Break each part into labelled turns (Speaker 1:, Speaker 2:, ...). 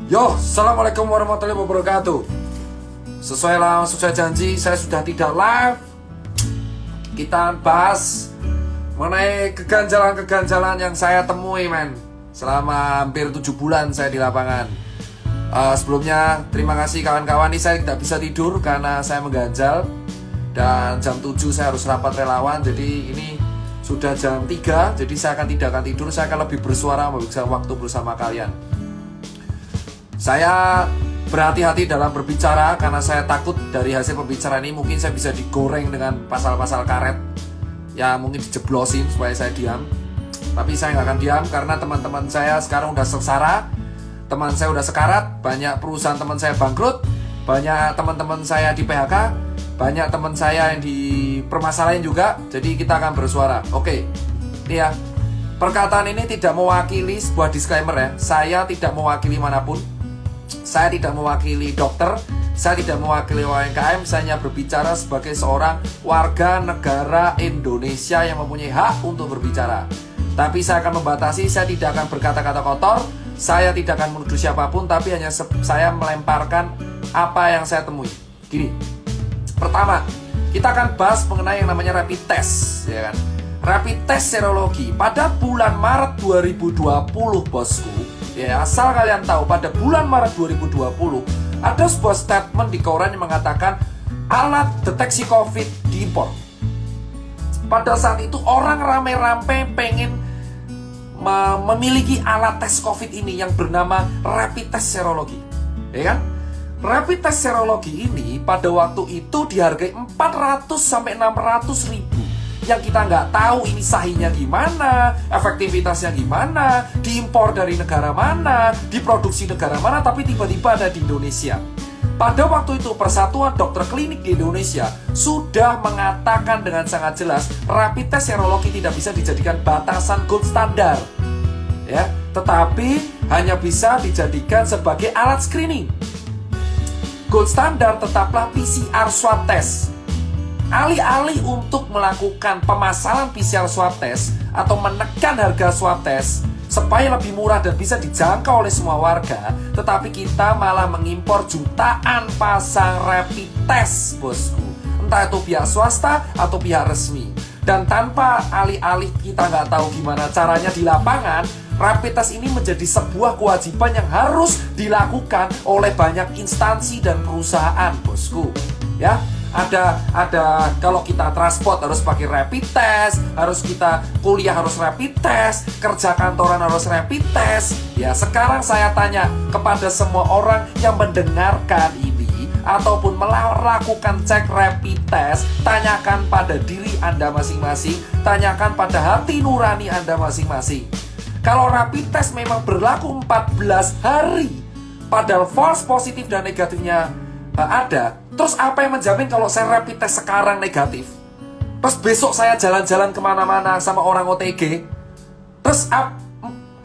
Speaker 1: Yo, assalamualaikum warahmatullahi wabarakatuh. Sesuai janji, saya sudah tidak live. Kita bahas mengenai keganjalan-keganjalan yang saya temui, men. Selama hampir 7 bulan saya di lapangan. Sebelumnya, terima kasih kawan-kawan. Ini saya tidak bisa tidur karena saya mengganjal. Dan jam 7 saya harus rapat relawan. Jadi ini sudah jam 3. Jadi saya tidak akan tidur. Saya akan lebih bersuara, menghabiskan waktu bersama kalian. Saya berhati-hati dalam berbicara karena saya takut dari hasil pembicaraan ini mungkin saya bisa digoreng dengan pasal-pasal karet. Ya mungkin dijeblosin supaya saya diam. Tapi saya nggak akan diam karena teman-teman saya sekarang udah sengsara. Teman saya udah sekarat. Banyak perusahaan teman saya bangkrut. Banyak teman-teman saya di PHK. Banyak teman saya yang dipermasalahin juga. Jadi kita akan bersuara. Oke, ini ya. Perkataan ini tidak mewakili sebuah disclaimer ya. Saya tidak mewakili manapun. Saya tidak mewakili dokter, saya tidak mewakili UMKM, saya hanya berbicara sebagai seorang warga negara Indonesia yang mempunyai hak untuk berbicara. Tapi saya akan membatasi, saya tidak akan berkata-kata kotor, saya tidak akan menuduh siapapun, tapi hanya saya melemparkan apa yang saya temui. Gini, pertama, kita akan bahas mengenai yang namanya rapid test, ya kan? Rapid test serologi pada bulan Maret 2020, bosku. Ya, asal kalian tahu, pada bulan Maret 2020 ada sebuah statement di koran yang mengatakan alat deteksi COVID diimpor. Pada saat itu orang rame-rame pengen memiliki alat tes COVID ini yang bernama rapid test serologi. Ya kan? Rapid test serologi ini pada waktu itu dihargai 400 sampai 600 ribu. Yang kita nggak tahu ini sahihnya gimana, efektivitasnya gimana, diimpor dari negara mana, diproduksi negara mana, tapi tiba-tiba ada di Indonesia. Pada waktu itu Persatuan Dokter Klinik di Indonesia sudah mengatakan dengan sangat jelas rapid test serologi tidak bisa dijadikan batasan gold standar, ya, tetapi hanya bisa dijadikan sebagai alat screening. Gold standar tetaplah PCR swab test. Alih-alih untuk melakukan pemasaran PCR swab test atau menekan harga swab test supaya lebih murah dan bisa dijangkau oleh semua warga, tetapi kita malah mengimpor jutaan pasang rapid test, bosku. Entah itu pihak swasta atau pihak resmi. Dan tanpa alih-alih kita nggak tahu gimana caranya di lapangan, rapid test ini menjadi sebuah kewajiban yang harus dilakukan oleh banyak instansi dan perusahaan, bosku. Ya, ada kalau kita transport harus pakai rapid test, harus kita kuliah harus rapid test, kerja kantoran harus rapid test. Ya, sekarang saya tanya kepada semua orang yang mendengarkan ini ataupun melakukan cek rapid test, tanyakan pada diri Anda masing-masing, tanyakan pada hati nurani Anda masing-masing. Kalau rapid test memang berlaku 14 hari, padahal false positif dan negatifnya ada, terus apa yang menjamin kalau saya rapid test sekarang negatif, terus besok saya jalan-jalan kemana-mana sama orang OTG, terus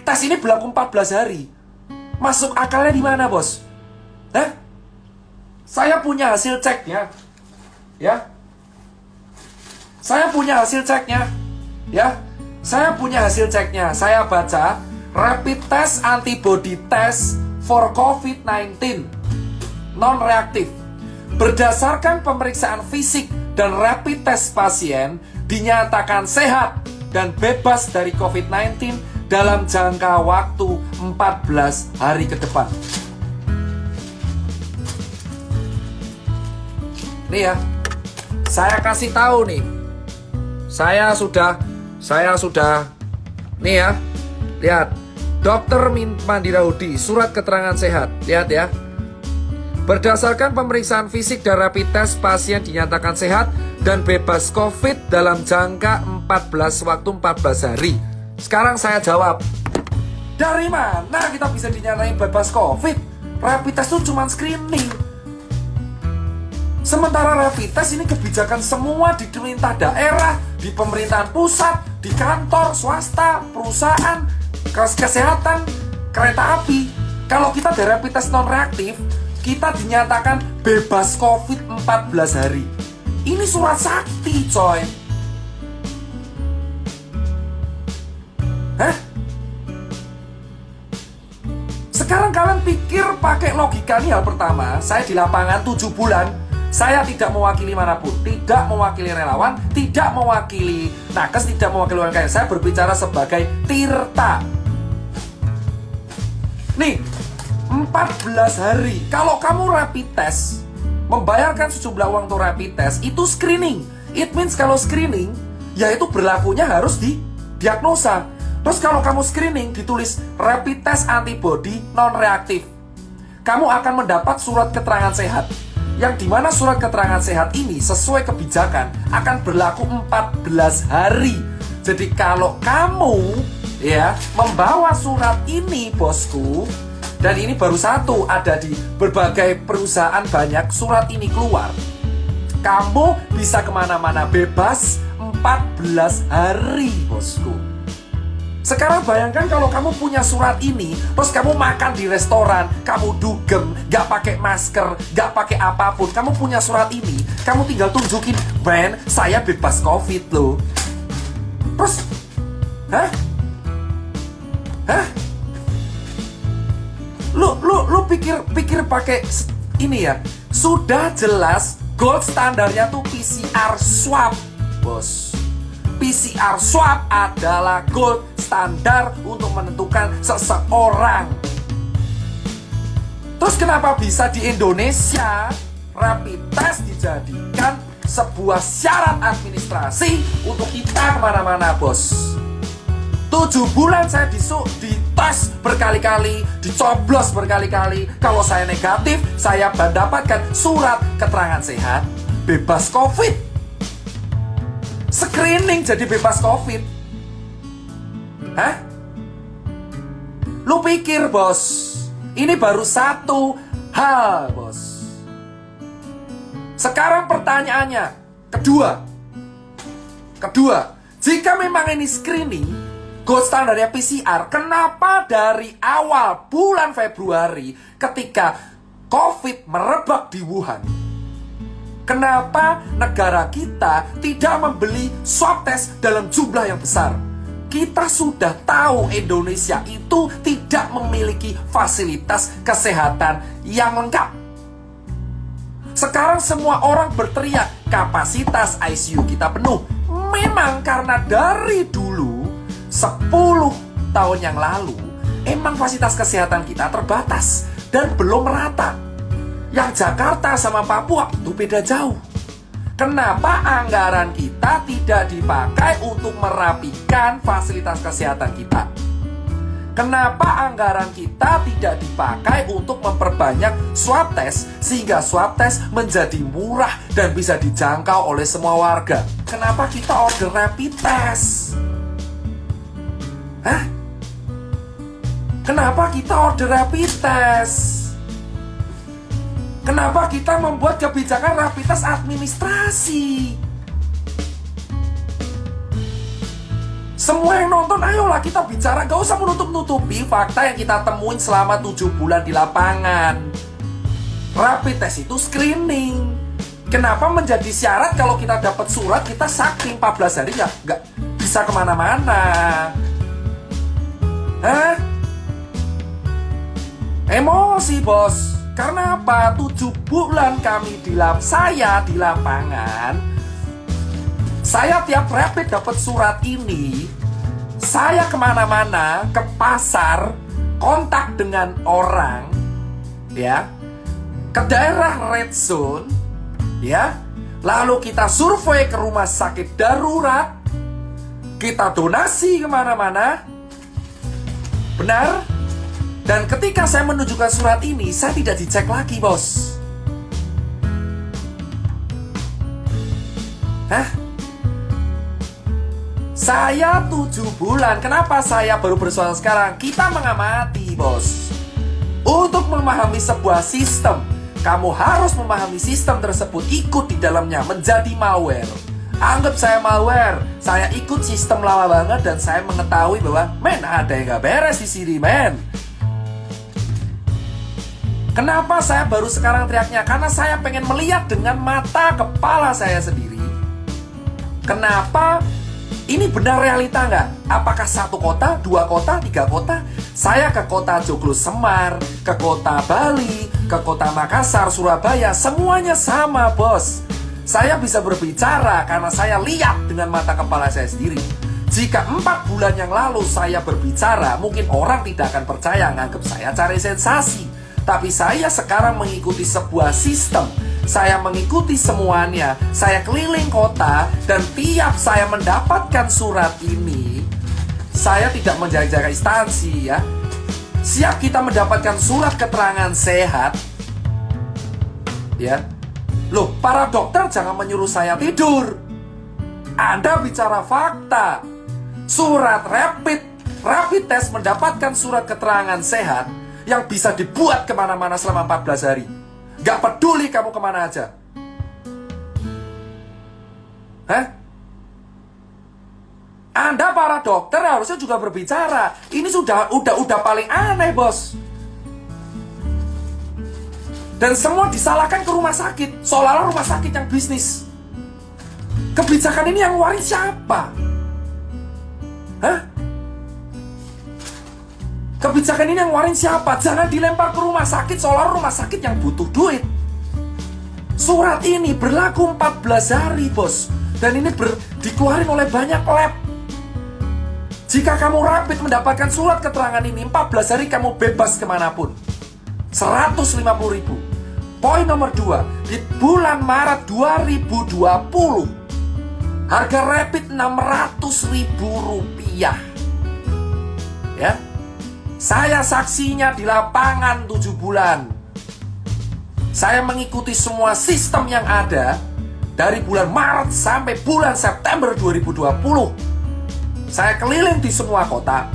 Speaker 1: tes ini berlaku 14 hari, masuk akalnya di mana, bos? Saya punya hasil ceknya, ya. Saya punya hasil ceknya, ya. Saya punya hasil ceknya. Saya baca rapid test antibody test for COVID-19 non-reaktif. Berdasarkan pemeriksaan fisik dan rapid test pasien dinyatakan sehat dan bebas dari COVID-19 dalam jangka waktu 14 hari ke depan. Nih ya, saya kasih tahu nih. Saya sudah nih ya. Lihat, Dr. Mandirahudi, surat keterangan sehat. Lihat ya. Berdasarkan pemeriksaan fisik dan rapid test, pasien dinyatakan sehat dan bebas COVID dalam jangka 14 hari. Sekarang saya jawab, dari mana kita bisa dinyatain bebas COVID? Rapid test itu cuma screening. Sementara rapid test ini kebijakan semua di pemerintah daerah, di pemerintahan pusat, di kantor, swasta, perusahaan, kesehatan, kereta api. Kalau kita ada rapid test non-reaktif, kita dinyatakan bebas COVID 14 hari. Ini surat sakti, coy. Sekarang kalian pikir pakai logika ini hal pertama. Saya di lapangan 7 bulan. Saya tidak mewakili manapun. Tidak mewakili relawan. Tidak mewakili nakes. Tidak mewakili UMKM. Saya berbicara sebagai Tirta. Nih, 14 hari. Kalau kamu rapid test, membayarkan sejumlah uang untuk rapid test, itu screening. It means kalau screening, ya itu berlakunya harus didiagnosa. Terus kalau kamu screening ditulis rapid test antibody non-reaktif, kamu akan mendapat surat keterangan sehat. Yang dimana surat keterangan sehat ini sesuai kebijakan akan berlaku 14 hari. Jadi kalau kamu ya membawa surat ini bosku, dan ini baru satu, ada di berbagai perusahaan banyak surat ini keluar, kamu bisa kemana-mana bebas 14 hari bosku. Sekarang bayangkan kalau kamu punya surat ini, terus kamu makan di restoran, kamu dugem, gak pakai masker, gak pakai apapun, kamu punya surat ini, kamu tinggal tunjukin, "Ben, saya bebas COVID loh." Terus, hah? Lu pikir pakai ini ya? Sudah jelas gold standarnya tuh PCR swab, bos. PCR swab adalah gold standar untuk menentukan seseorang. Terus kenapa bisa di Indonesia rapid test dijadikan sebuah syarat administrasi untuk kita kemana-mana, bos? 7 bulan saya dites berkali-kali, dicoblos berkali-kali. Kalau saya negatif, saya mendapatkan surat keterangan sehat bebas COVID. Screening jadi bebas COVID. Hah? Lu pikir, bos, ini baru satu hal, bos. Sekarang pertanyaannya, kedua, jika memang ini screening, gold standarnya PCR, kenapa dari awal bulan Februari ketika COVID merebak di Wuhan, kenapa negara kita tidak membeli swab test dalam jumlah yang besar? Kita sudah tahu Indonesia itu tidak memiliki fasilitas kesehatan yang lengkap. Sekarang semua orang berteriak, kapasitas ICU kita penuh. Memang karena dari dulu 10 tahun yang lalu, emang fasilitas kesehatan kita terbatas dan belum merata. Yang Jakarta sama Papua itu beda jauh. Kenapa anggaran kita tidak dipakai untuk merapikan fasilitas kesehatan kita? Kenapa anggaran kita tidak dipakai untuk memperbanyak swab test sehingga swab test menjadi murah dan bisa dijangkau oleh semua warga? Kenapa kita order rapid test? Hah? Kenapa kita order rapid test? Kenapa kita membuat kebijakan rapid test administrasi? Semua yang nonton, ayolah kita bicara. Gak usah menutup-nutupi fakta yang kita temuin selama 7 bulan di lapangan. Rapid test itu screening. Kenapa menjadi syarat kalau kita dapat surat, kita sakit 14 hari gak bisa kemana-mana? Hah? Emosi, bos. Karena apa? 7 bulan kami saya di lapangan. Saya tiap rapid dapat surat ini. Saya kemana-mana, ke pasar, kontak dengan orang, ya, ke daerah red zone, ya. Lalu kita survei ke rumah sakit darurat, kita donasi kemana-mana. Benar? Dan ketika saya menunjukkan surat ini, saya tidak dicek lagi, bos. Hah? Saya 7 bulan. Kenapa saya baru bersuara sekarang? Kita mengamati, bos. Untuk memahami sebuah sistem, kamu harus memahami sistem tersebut, ikut di dalamnya, menjadi malware. Anggap saya malware. Saya ikut sistem lama banget dan saya mengetahui bahwa, men, ada yang gak beres di sini, men. Kenapa saya baru sekarang teriaknya? Karena saya pengen melihat dengan mata kepala saya sendiri. Kenapa? Ini benar realita nggak? Apakah 1 kota, 2 kota, 3 kota? Saya ke kota Joglo Semar, ke kota Bali, ke kota Makassar, Surabaya, semuanya sama, bos. Saya bisa berbicara karena saya lihat dengan mata kepala saya sendiri. Jika 4 bulan yang lalu saya berbicara, mungkin orang tidak akan percaya, nganggap saya cari sensasi. Tapi saya sekarang mengikuti sebuah sistem. Saya mengikuti semuanya. Saya keliling kota, dan tiap saya mendapatkan surat ini, saya tidak menjaga instansi ya. Siap kita mendapatkan surat keterangan sehat, ya. Loh, para dokter jangan menyuruh saya tidur. Anda bicara fakta. Surat rapid test mendapatkan surat keterangan sehat yang bisa dibuat kemana-mana selama 14 hari. Gak peduli kamu kemana aja. Hah? Anda para dokter harusnya juga berbicara. Ini udah paling aneh, bos. Dan semua disalahkan ke rumah sakit, seolah-olah rumah sakit yang bisnis. Kebijakan ini yang waris siapa? Hah? Kebijakan ini yang warin siapa? Jangan dilempar ke rumah sakit seolah rumah sakit yang butuh duit. Surat ini berlaku 14 hari, bos. Dan ini dikeluarin oleh banyak lab. Jika kamu rapid mendapatkan surat keterangan ini, 14 hari kamu bebas kemanapun. 150.000. Poin nomor 2, di bulan Maret 2020, harga rapid Rp600.000. Ya. Saya saksinya di lapangan 7 bulan. Saya mengikuti semua sistem yang ada dari bulan Maret sampai bulan September 2020. Saya keliling di semua kota.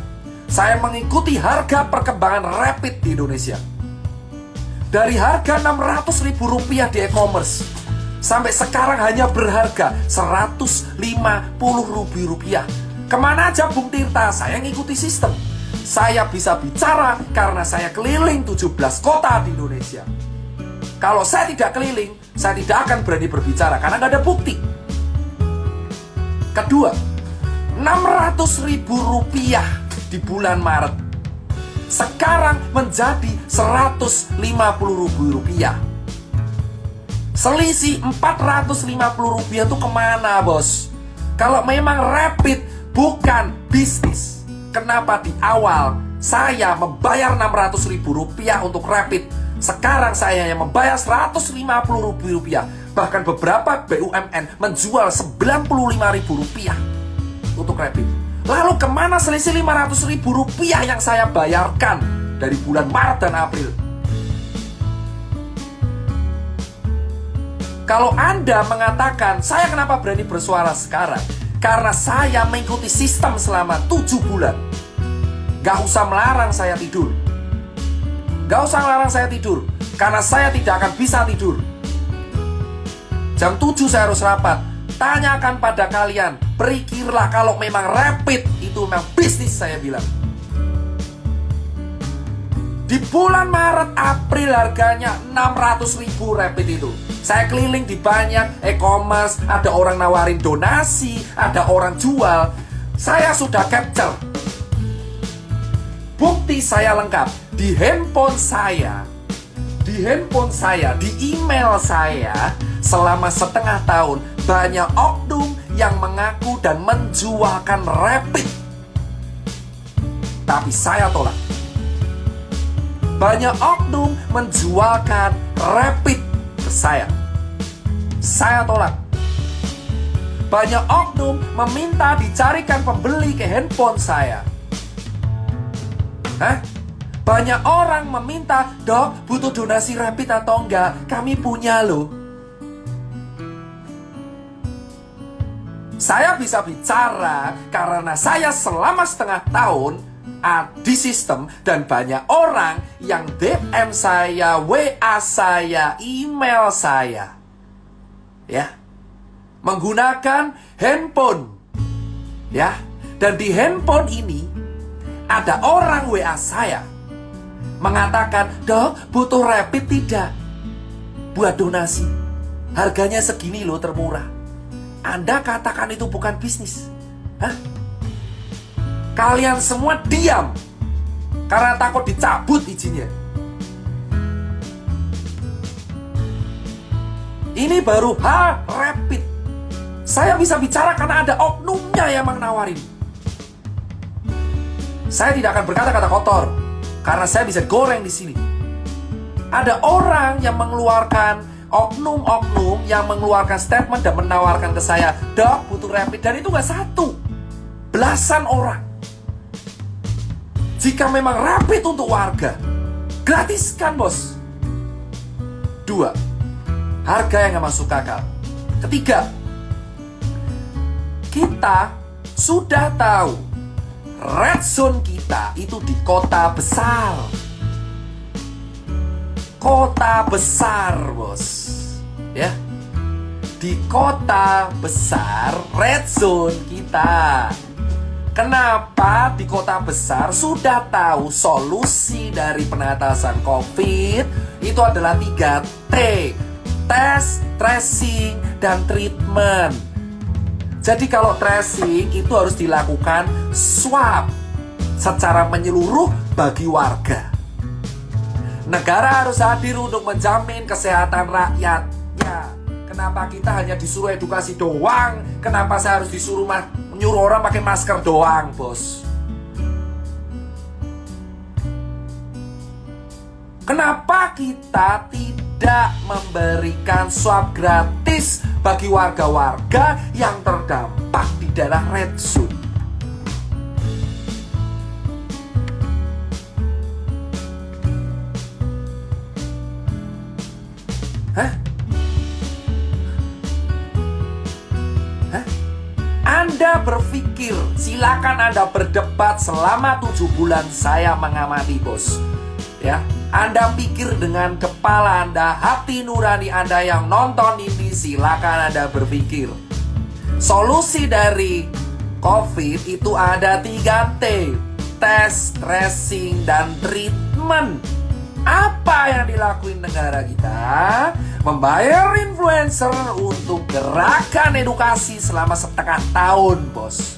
Speaker 1: Saya mengikuti harga perkembangan rapid di Indonesia. Dari harga Rp600.000 di e-commerce sampai sekarang hanya berharga Rp150.000. Kemana aja Bung Tirta, saya ngikuti sistem. Saya bisa bicara karena saya keliling 17 kota di Indonesia. Kalau saya tidak keliling, saya tidak akan berani berbicara karena nggak ada bukti. Kedua, Rp600.000 di bulan Maret sekarang menjadi Rp150.000. Selisih Rp450 itu kemana, bos? Kalau memang rapid bukan bisnis, kenapa di awal saya membayar Rp600.000 untuk rapid? Sekarang saya hanya membayar Rp150.000. Bahkan beberapa BUMN menjual Rp95.000 untuk rapid. Lalu kemana selisih Rp500.000 yang saya bayarkan dari bulan Maret dan April? Kalau Anda mengatakan, saya kenapa berani bersuara sekarang? Karena saya mengikuti sistem selama 7 bulan. Gak usah melarang saya tidur. Gak usah melarang saya tidur, karena saya tidak akan bisa tidur. Jam 7 saya harus rapat. Tanyakan pada kalian, berpikirlah kalau memang rapid itu memang bisnis, saya bilang. Di bulan Maret, April harganya Rp600.000 rapid itu. Saya keliling di banyak e-commerce, ada orang nawarin donasi, ada orang jual. Saya sudah capture. Bukti saya lengkap. Di handphone saya, di email saya, selama setengah tahun, banyak oknum yang mengaku dan menjualkan rapid. Tapi saya tolak. Banyak oknum menjualkan rapid ke saya. Saya tolak. Banyak oknum meminta dicarikan pembeli ke handphone saya. Hah? Banyak orang meminta, "Dok, butuh donasi rapid atau enggak? Kami punya loh." Saya bisa bicara karena saya selama setengah tahun di sistem, dan banyak orang yang DM saya, WA saya, email saya, ya, menggunakan handphone, ya. Dan di handphone ini ada orang WA saya mengatakan, "Dok, butuh rapid tidak? Buat donasi. Harganya segini loh, termurah." Anda katakan itu bukan bisnis? Hah? Kalian semua diam. karena takut dicabut izinnya. Ini baru rapid. Saya bisa bicara karena ada oknumnya yang menawarin. Saya tidak akan berkata-kata kotor karena saya bisa goreng di sini. Ada orang yang mengeluarkan oknum-oknum yang mengeluarkan statement dan menawarkan ke saya, "Dok, butuh rapid." Dan itu nggak satu, belasan orang. Jika memang rapid untuk warga, gratiskan, bos. 2, harga yang nggak masuk akal. 3, kita sudah tahu red zone kita itu di kota besar. Kota besar, bos. Ya. Di kota besar red zone kita. Kenapa di kota besar? Sudah tahu solusi dari penatasan COVID itu adalah 3T. Tes, tracing, dan treatment. Jadi kalau tracing itu harus dilakukan swab secara menyeluruh bagi warga. Negara harus hadir untuk menjamin kesehatan rakyatnya. Kenapa kita hanya disuruh edukasi doang? Kenapa saya harus disuruh menyuruh orang pakai masker doang, bos? Kenapa kita tidak memberikan swab gratis bagi warga-warga yang terdampak di daerah red zone? Anda berpikir, silakan Anda berdebat selama 7 bulan saya mengamati, bos. Ya, Anda pikir dengan kepala Anda, hati nurani Anda yang nonton ini, silakan Anda berpikir. Solusi dari COVID itu ada 3T, tes, tracing, dan treatment. Apa yang dilakuin negara kita? Membayar influencer untuk gerakan edukasi selama setengah tahun, bos.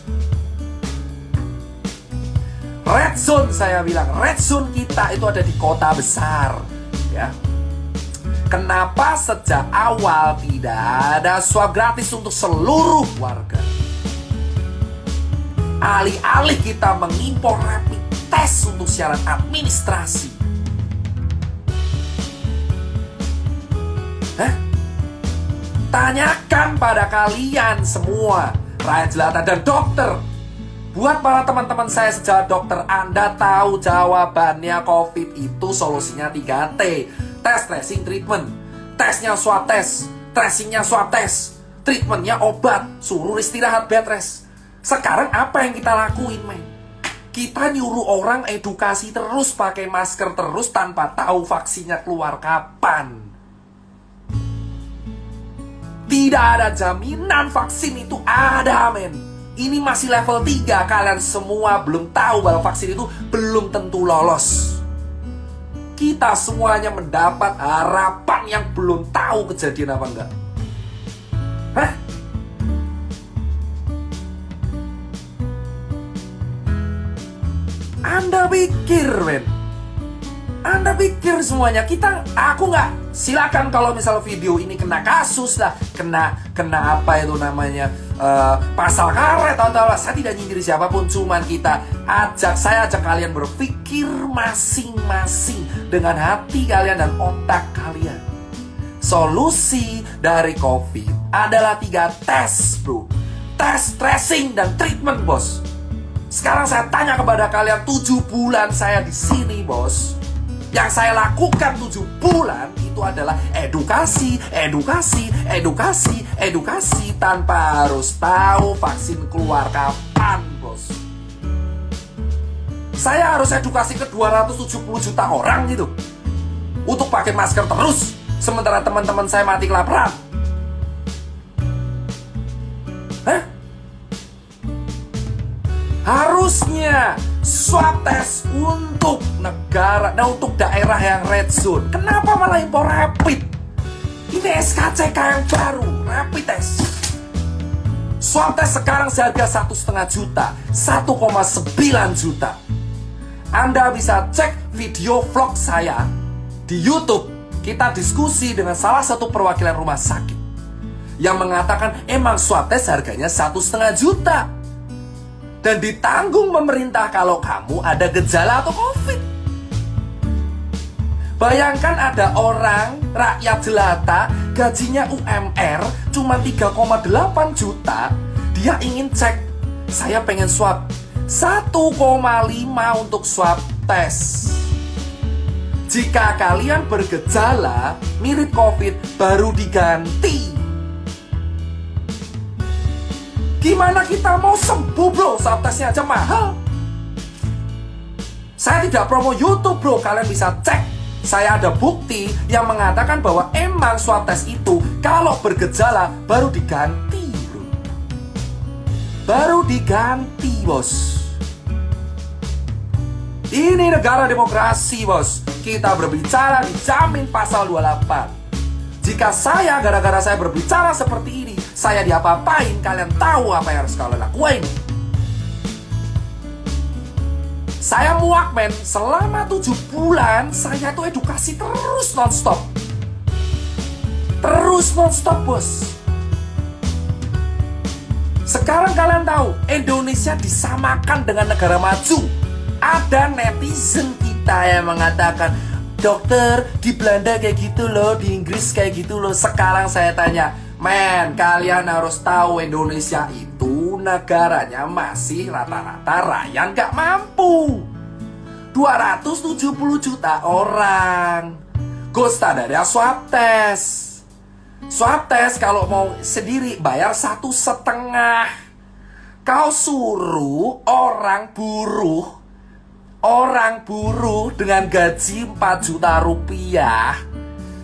Speaker 1: Red zone, saya bilang, red zone kita itu ada di kota besar, ya. Kenapa sejak awal tidak ada swab gratis untuk seluruh warga? Alih-alih kita mengimpor rapid test untuk syarat administrasi. Tanyakan pada kalian semua, rakyat jelata dan dokter. Buat para teman-teman saya sejawat dokter, Anda tahu jawabannya COVID itu solusinya 3T. Tes, tracing, treatment. Tesnya swab tes, tracingnya swab tes, treatmentnya obat, suruh istirahat bed rest. Sekarang apa yang kita lakuin, men? Kita nyuruh orang edukasi terus, pakai masker terus tanpa tahu vaksinnya keluar kapan. Tidak ada jaminan vaksin itu ada, men. Ini masih level 3. Kalian semua belum tahu bahwa vaksin itu belum tentu lolos. Kita semuanya mendapat harapan yang belum tahu kejadian apa enggak. Anda pikir, men? Anda pikir semuanya aku nggak, silakan kalau misal video ini kena kasus lah, kena apa itu namanya, pasal karet atau saya tidak nyindir siapapun, cuman saya ajak kalian berpikir masing-masing dengan hati kalian dan otak kalian. Solusi dari COVID adalah 3 tes, bro. Tes, tracing, dan treatment, bos. Sekarang saya tanya kepada kalian, 7 bulan saya di sini, bos. Yang saya lakukan 7 bulan itu adalah edukasi tanpa harus tahu vaksin keluar kapan, bos. Saya harus edukasi ke 270 juta orang gitu untuk pakai masker terus, sementara teman-teman saya mati kelaparan. Harusnya swab test untuk negara, untuk daerah yang red zone. Kenapa malah impor rapid? Ini SKCK yang baru, rapid test. Swab test sekarang seharga 1,5 juta, 1,9 juta. Anda bisa cek video vlog saya di YouTube. Kita diskusi dengan salah satu perwakilan rumah sakit yang mengatakan emang swab test harganya 1,5 juta dan ditanggung pemerintah kalau kamu ada gejala atau COVID. Bayangkan ada orang rakyat jelata gajinya UMR cuma 3,8 juta. Dia ingin cek, saya pengen swab 1,5 untuk swab tes. Jika kalian bergejala mirip COVID, baru diganti. Gimana kita mau sembuh bro? Swab tesnya aja mahal. Saya tidak promo YouTube bro, kalian bisa cek. Saya ada bukti yang mengatakan bahwa emang swab tes itu kalau bergejala baru diganti bro. Baru diganti bos. Ini negara demokrasi bos. Kita berbicara dijamin pasal 28. Jika saya gara-gara saya berbicara seperti ini, saya diapa-apain, kalian tahu apa yang harus kalian lakuin. Saya muak men, selama 7 bulan saya tuh edukasi terus non-stop. Terus non-stop bos. Sekarang kalian tahu, Indonesia disamakan dengan negara maju. Ada netizen kita yang mengatakan, dokter, di Belanda kayak gitu loh, di Inggris kayak gitu loh. Sekarang saya tanya, men, kalian harus tahu Indonesia itu negaranya masih rata-rata rakyat gak mampu. 270 juta orang. Gold standarnya swab test. Swab test kalau mau sendiri bayar 1,5. Kau suruh orang buruh dengan gaji 4 juta rupiah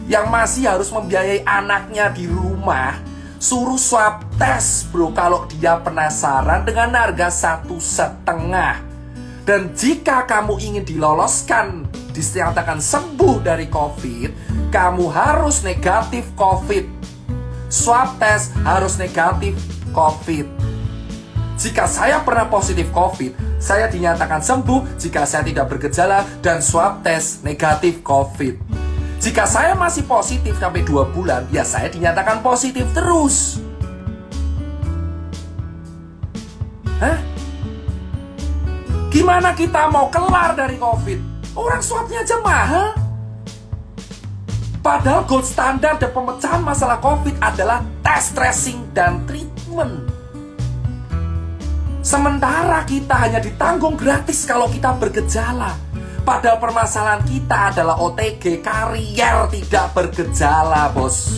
Speaker 1: yang masih harus membiayai anaknya di rumah, suruh swab tes bro kalau dia penasaran dengan harga 1,5. Dan jika kamu ingin diloloskan, dinyatakan sembuh dari COVID, kamu harus negatif COVID. Swab tes harus negatif COVID. Jika saya pernah positif COVID, saya dinyatakan sembuh jika saya tidak bergejala dan swab tes negatif COVID. Jika saya masih positif sampai 2 bulan, ya saya dinyatakan positif terus. Hah? Gimana kita mau kelar dari COVID? Orang swabnya aja mahal. Padahal gold standar dan pemecahan masalah COVID adalah tes, tracing, dan treatment. Sementara kita hanya ditanggung gratis kalau kita bergejala. Padahal permasalahan kita adalah OTG, karier tidak bergejala, bos.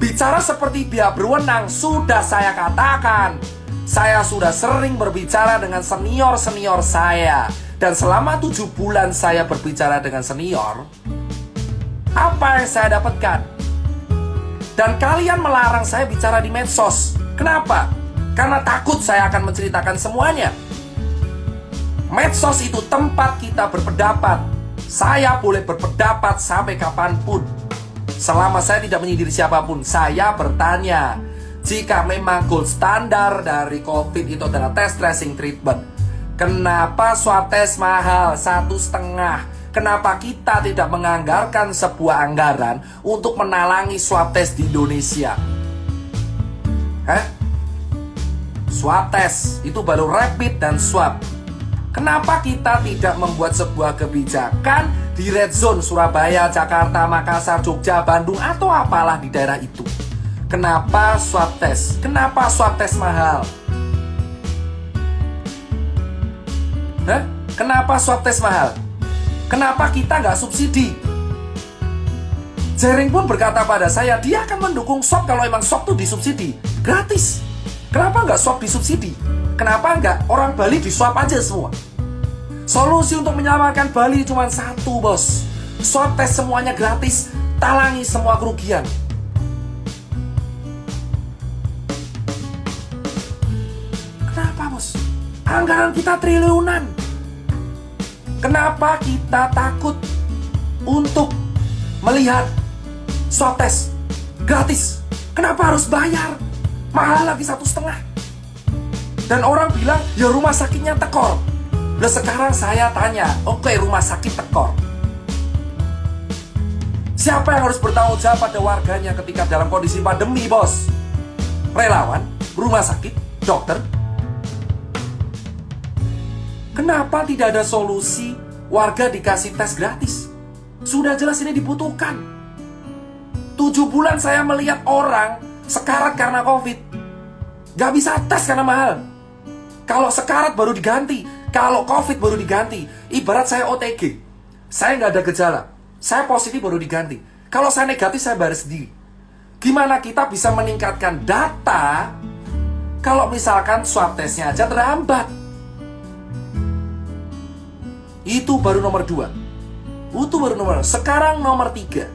Speaker 1: Bicara seperti pihak berwenang, sudah saya katakan. Saya sudah sering berbicara dengan senior-senior saya. Dan selama 7 bulan saya berbicara dengan senior, apa yang saya dapatkan? Dan kalian melarang saya bicara di medsos. Kenapa? Karena takut saya akan menceritakan semuanya. Medsos itu tempat kita berpendapat. Saya boleh berpendapat sampai kapanpun. Selama saya tidak menyindir siapapun, saya bertanya, jika memang gold standar dari COVID itu adalah tes, tracing, treatment, kenapa swab tes mahal 1,5? Kenapa kita tidak menganggarkan sebuah anggaran untuk menalangi swab tes di Indonesia? Swab tes itu baru rapid dan swab. Kenapa kita tidak membuat sebuah kebijakan di red zone Surabaya, Jakarta, Makassar, Jogja, Bandung, atau apalah di daerah itu? Kenapa swab tes? Kenapa swab tes mahal? Kenapa swab tes mahal? Kenapa kita nggak subsidi? Jering pun berkata pada saya, dia akan mendukung swab kalau emang swab tuh disubsidi. Gratis. Kenapa nggak swab disubsidi? Kenapa nggak orang Bali diswab aja semua? Solusi untuk menyelamatkan Bali cuma satu, bos. Swab tes semuanya gratis, talangi semua kerugian. Kenapa, bos? Anggaran kita triliunan. Kenapa kita takut untuk melihat swab tes gratis? Kenapa harus bayar? Mahal lagi 1,5. Dan orang bilang, ya rumah sakitnya tekor. Nah sekarang saya tanya, oke, rumah sakit tekor. Siapa yang harus bertanggung jawab pada warganya ketika dalam kondisi pandemi, bos? Relawan, rumah sakit, dokter. Kenapa tidak ada solusi warga dikasih tes gratis? Sudah jelas ini dibutuhkan. 7 bulan saya melihat orang sekarat karena COVID. Gak bisa tes karena mahal. Kalau sekarat baru diganti, kalau COVID baru diganti. Ibarat saya OTG, saya nggak ada gejala, saya positif baru diganti. Kalau saya negatif, saya bayar sendiri. Gimana kita bisa meningkatkan data kalau misalkan swab testnya aja terhambat? Itu baru nomor 2. Itu baru nomor 2. Sekarang nomor 3.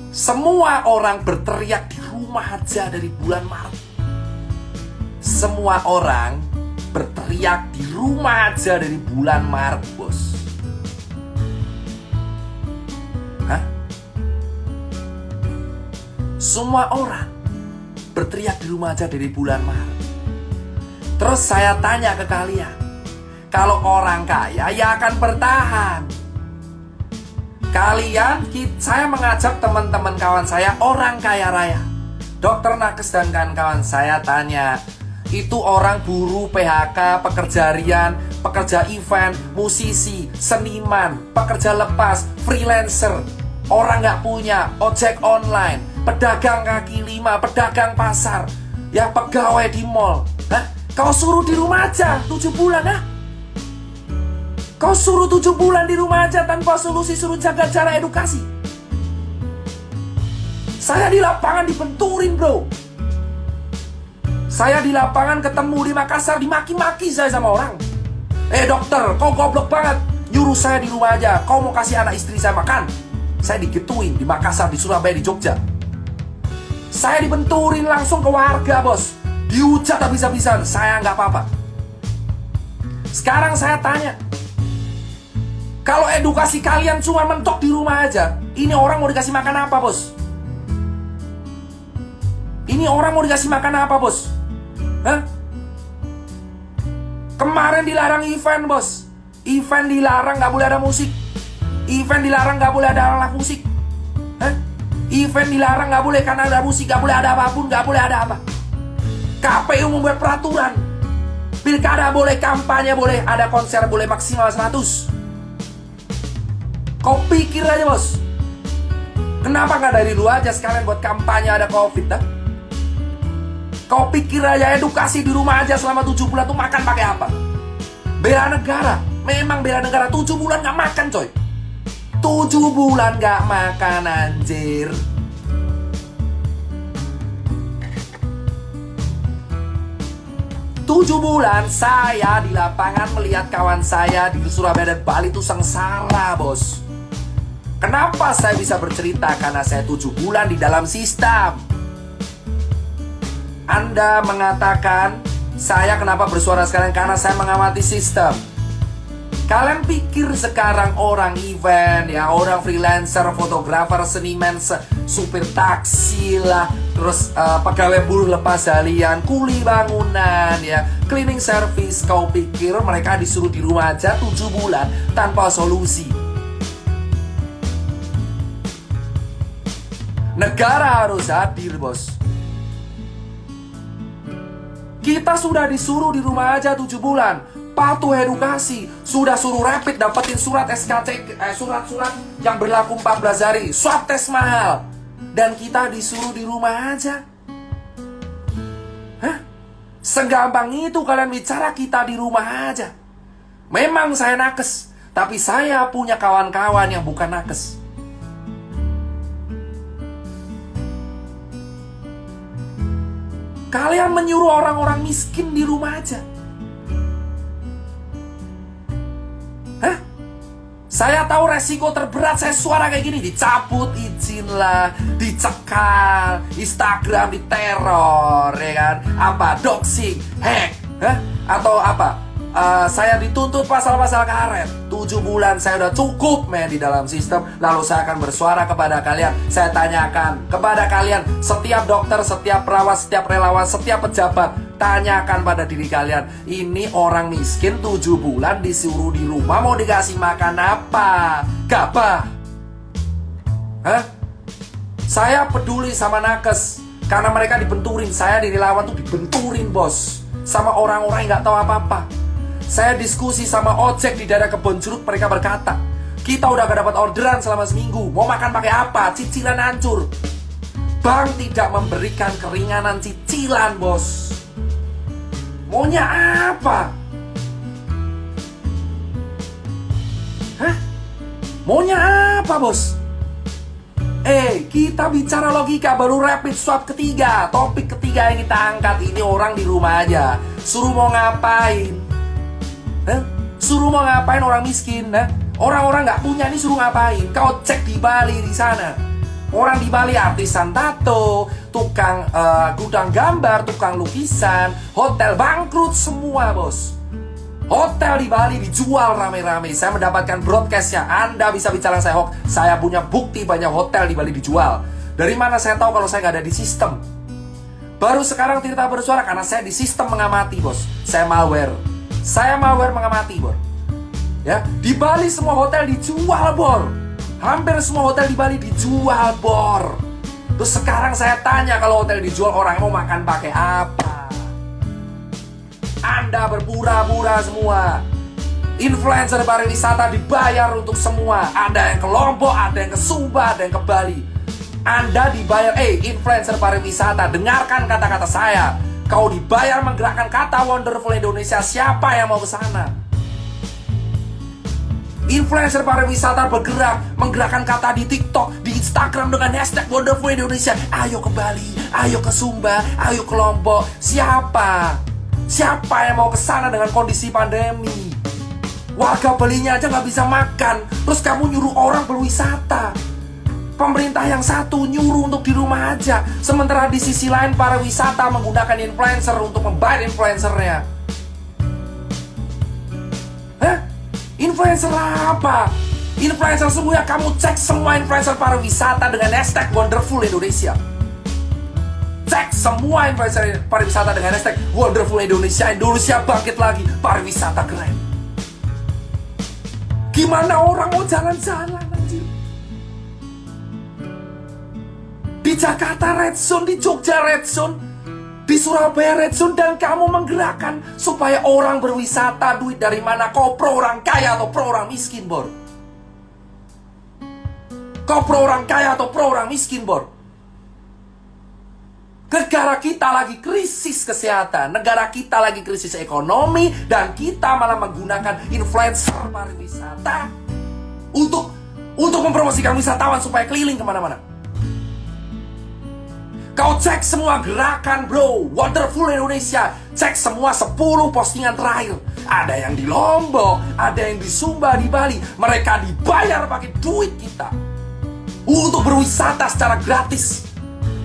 Speaker 1: Semua orang berteriak di rumah aja dari bulan Maret. Semua orang berteriak di rumah aja dari bulan Maret, bos. Hah? Semua orang berteriak di rumah aja dari bulan Maret. Terus saya tanya ke kalian, kalau orang kaya ya akan bertahan. Saya mengajak teman-teman kawan saya orang kaya raya, Dokter Nakes dan kawan-kawan, saya tanya, itu orang buruh, PHK, pekerja harian, pekerja event, musisi, seniman, pekerja lepas, freelancer, orang nggak punya, ojek online, pedagang kaki lima, pedagang pasar, ya pegawai di mall. Hah? Kau suruh di rumah aja 7 bulan, ha? Kau suruh 7 bulan di rumah aja tanpa solusi, suruh jaga jarak, edukasi. Saya di lapangan dibenturin, bro. Saya di lapangan ketemu di Makassar, dimaki-maki saya sama orang. Dokter, kau goblok banget, nyuruh saya di rumah aja. Kau mau kasih anak istri saya makan? Saya digituin di Makassar, di Surabaya, di Jogja. Saya dibenturin langsung ke warga, bos. Dihujat habis-habisan, saya nggak apa-apa. Sekarang saya tanya, kalau edukasi kalian cuma mentok di rumah aja, ini orang mau dikasih makan apa, bos? Ini orang mau dikasih makan apa, bos? Hah? Kemarin dilarang event, bos. Event dilarang, nggak boleh ada musik. Event dilarang, nggak boleh ada alat musik. Hah? Event dilarang, nggak boleh karena ada musik, nggak boleh ada apapun, nggak boleh ada apa. KPU membuat peraturan. Pilkada boleh, kampanye boleh, ada konser boleh maksimal 100. Kau pikir aja, bos. Kenapa nggak dari dulu aja sekalian buat kampanye ada COVID, dah? Kau pikir aja edukasi di rumah aja selama 7 bulan tuh makan pakai apa? Bela negara. Memang bela negara 7 bulan gak makan, coy. 7 bulan gak makan, anjir. Tujuh bulan saya di lapangan melihat kawan saya di Surabaya dan Bali itu sengsara, bos. Kenapa saya bisa bercerita? Karena saya 7 bulan di dalam sistem. Anda mengatakan, saya kenapa bersuara sekarang? Karena saya mengamati sistem. Kalian pikir sekarang orang event, ya orang freelancer, fotografer, seniman, supir taksi lah, terus pegawai buruh lepas harian, kuli bangunan, ya cleaning service. Kau pikir mereka disuruh di rumah aja 7 bulan tanpa solusi? Negara harus hadir, bos. Kita sudah disuruh di rumah aja 7 bulan. Patuh edukasi. Sudah suruh rapid, dapetin surat SKC, surat-surat yang berlaku 14 hari. Swab tes mahal. Dan kita disuruh di rumah aja. Hah? Segampang itu kalian bicara kita di rumah aja. Memang saya nakes, tapi saya punya kawan-kawan yang bukan nakes. Kalian menyuruh orang-orang miskin di rumah aja. Hah? Saya tahu resiko terberat saya suara kayak gini. Dicabut izin lah, dicekal, Instagram diteror, ya kan? Apa? Doxing, hack, hah? Atau apa? Saya dituntut pasal-pasal karet. 7 bulan saya udah cukup men di dalam sistem. Lalu saya akan bersuara kepada kalian. Saya tanyakan kepada kalian, setiap dokter, setiap perawat, setiap relawan, setiap pejabat, tanyakan pada diri kalian, ini orang miskin 7 bulan disuruh di rumah, mau dikasih makan apa? Gabah? Hah? Saya peduli sama nakes karena mereka dibenturin. Saya di relawan tuh dibenturin bos, sama orang-orang yang gak tahu apa-apa. Saya diskusi sama ojek di daerah Kebon Jeruk, mereka berkata, kita udah gak dapat orderan selama seminggu, mau makan pakai apa? Cicilan hancur. Bank tidak memberikan keringanan cicilan bos. Maunya apa? Hah? Maunya apa bos? Kita bicara logika, baru rapid swab ketiga. Topik ketiga yang kita angkat ini orang di rumah aja. Suruh mau ngapain? Suruh mau ngapain orang miskin? Orang-orang nggak punya ini suruh ngapain? Kau cek di Bali di sana. Orang di Bali artisan tato, tukang gudang gambar, tukang lukisan, hotel bangkrut semua bos. Hotel di Bali dijual rame-rame. Saya mendapatkan broadcastnya. Anda bisa bicara saya hoax. Saya punya bukti banyak hotel di Bali dijual. Dari mana saya tahu kalau saya nggak ada di sistem? Baru sekarang Tirta bersuara karena saya di sistem mengamati bos. Saya malware mengamati bor. Ya, di Bali semua hotel dijual bor. Hampir semua hotel di Bali dijual bor. Terus sekarang saya tanya, kalau hotel dijual, orang mau makan pakai apa? Anda berpura-pura semua. Influencer pariwisata dibayar untuk semua. Ada yang ke Lombok, ada yang ke Sumba, ada yang ke Bali. Anda dibayar, influencer pariwisata, dengarkan kata-kata saya. Kau dibayar menggerakkan kata Wonderful Indonesia. Siapa yang mau ke sana? Influencer pariwisata bergerak, menggerakkan kata di TikTok, di Instagram dengan hashtag Wonderful Indonesia. Ayo ke Bali, ayo ke Sumba, ayo ke Lombok. Siapa? Siapa yang mau ke sana dengan kondisi pandemi? Warga Balinya aja nggak bisa makan, terus kamu nyuruh orang berwisata. Pemerintah yang satu nyuruh untuk di rumah aja, sementara di sisi lain pariwisata menggunakan influencer untuk membayar influencernya. Influencer apa? Influencer semua. Kamu cek semua influencer pariwisata dengan hashtag Wonderful Indonesia. Cek semua influencer pariwisata dengan hashtag Wonderful Indonesia. Indonesia bangkit lagi, pariwisata keren. Gimana orang mau jalan-jalan anjir? Di Jakarta Red Zone, di Jogja Red Zone, di Surabaya Red Zone, dan kamu menggerakkan supaya orang berwisata. Duit dari mana? Kau pro orang kaya atau pro orang miskin, Bor? Kau pro orang kaya atau pro orang miskin, Bor? Negara kita lagi krisis kesehatan, negara kita lagi krisis ekonomi, dan kita malah menggunakan influencer pariwisata untuk mempromosikan wisatawan supaya keliling kemana-mana. Kau cek semua gerakan bro, Wonderful Indonesia. Cek semua 10 postingan terakhir. Ada yang di Lombok, ada yang di Sumba, di Bali. Mereka dibayar pakai duit kita untuk berwisata secara gratis.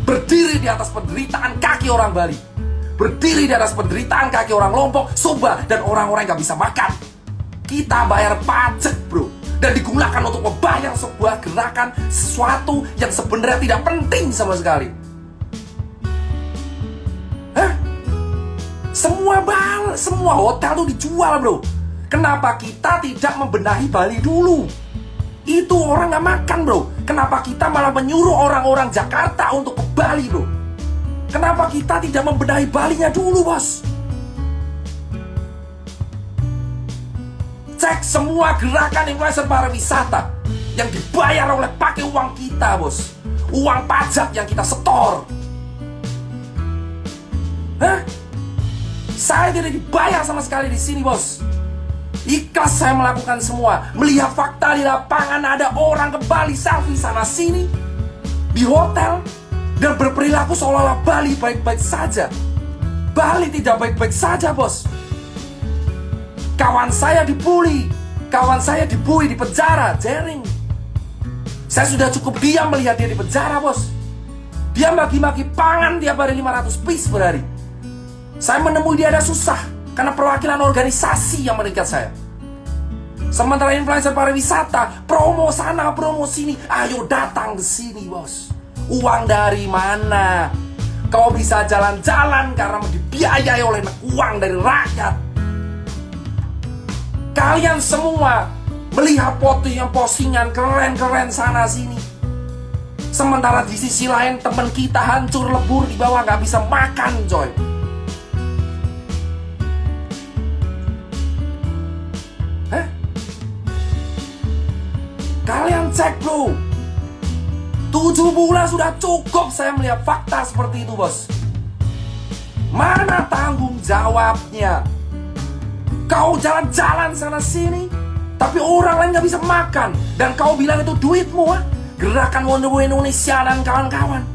Speaker 1: Berdiri di atas penderitaan kaki orang Bali, berdiri di atas penderitaan kaki orang Lombok, Sumba, dan orang-orang yang gak bisa makan. Kita bayar pajak bro, dan digunakan untuk membayar sebuah gerakan, sesuatu yang sebenarnya tidak penting sama sekali. Semua hotel tuh dijual bro. Kenapa kita tidak membenahi Bali dulu? Itu orang gak makan bro. Kenapa kita malah menyuruh orang-orang Jakarta untuk ke Bali bro? Kenapa kita tidak membenahi Balinya dulu bos? Cek semua gerakan influencer pariwisata yang dibayar oleh pakai uang kita bos. Uang pajak yang kita setor. Saya tidak dibayar sama sekali di sini bos. Ikhlas saya melakukan semua. Melihat fakta di lapangan, ada orang ke Bali selfie sana sini di hotel dan berperilaku seolah-olah Bali baik-baik saja. Bali tidak baik-baik saja bos. Kawan saya dibully, di penjara, jaring. Saya sudah cukup diam melihat dia di penjara bos. Dia maki-maki pangan tiap hari 500 piece per hari. Saya menemui dia ada susah. Karena perwakilan organisasi yang mengikat saya. Sementara influencer pariwisata, promo sana, promo sini. Ayo datang ke sini, bos. Uang dari mana? Kau bisa jalan-jalan karena dibiayai oleh uang dari rakyat. Kalian semua melihat postingan keren-keren sana sini. Sementara di sisi lain teman kita hancur lebur di bawah, gak bisa makan, coy. Kalian cek, bro. 7 bulan sudah cukup saya melihat fakta seperti itu, bos. Mana tanggung jawabnya? Kau jalan-jalan sana sini, tapi orang lain gak bisa makan. Dan kau bilang itu duitmu, ha? Gerakan Wonderboy Indonesia dan kawan-kawan.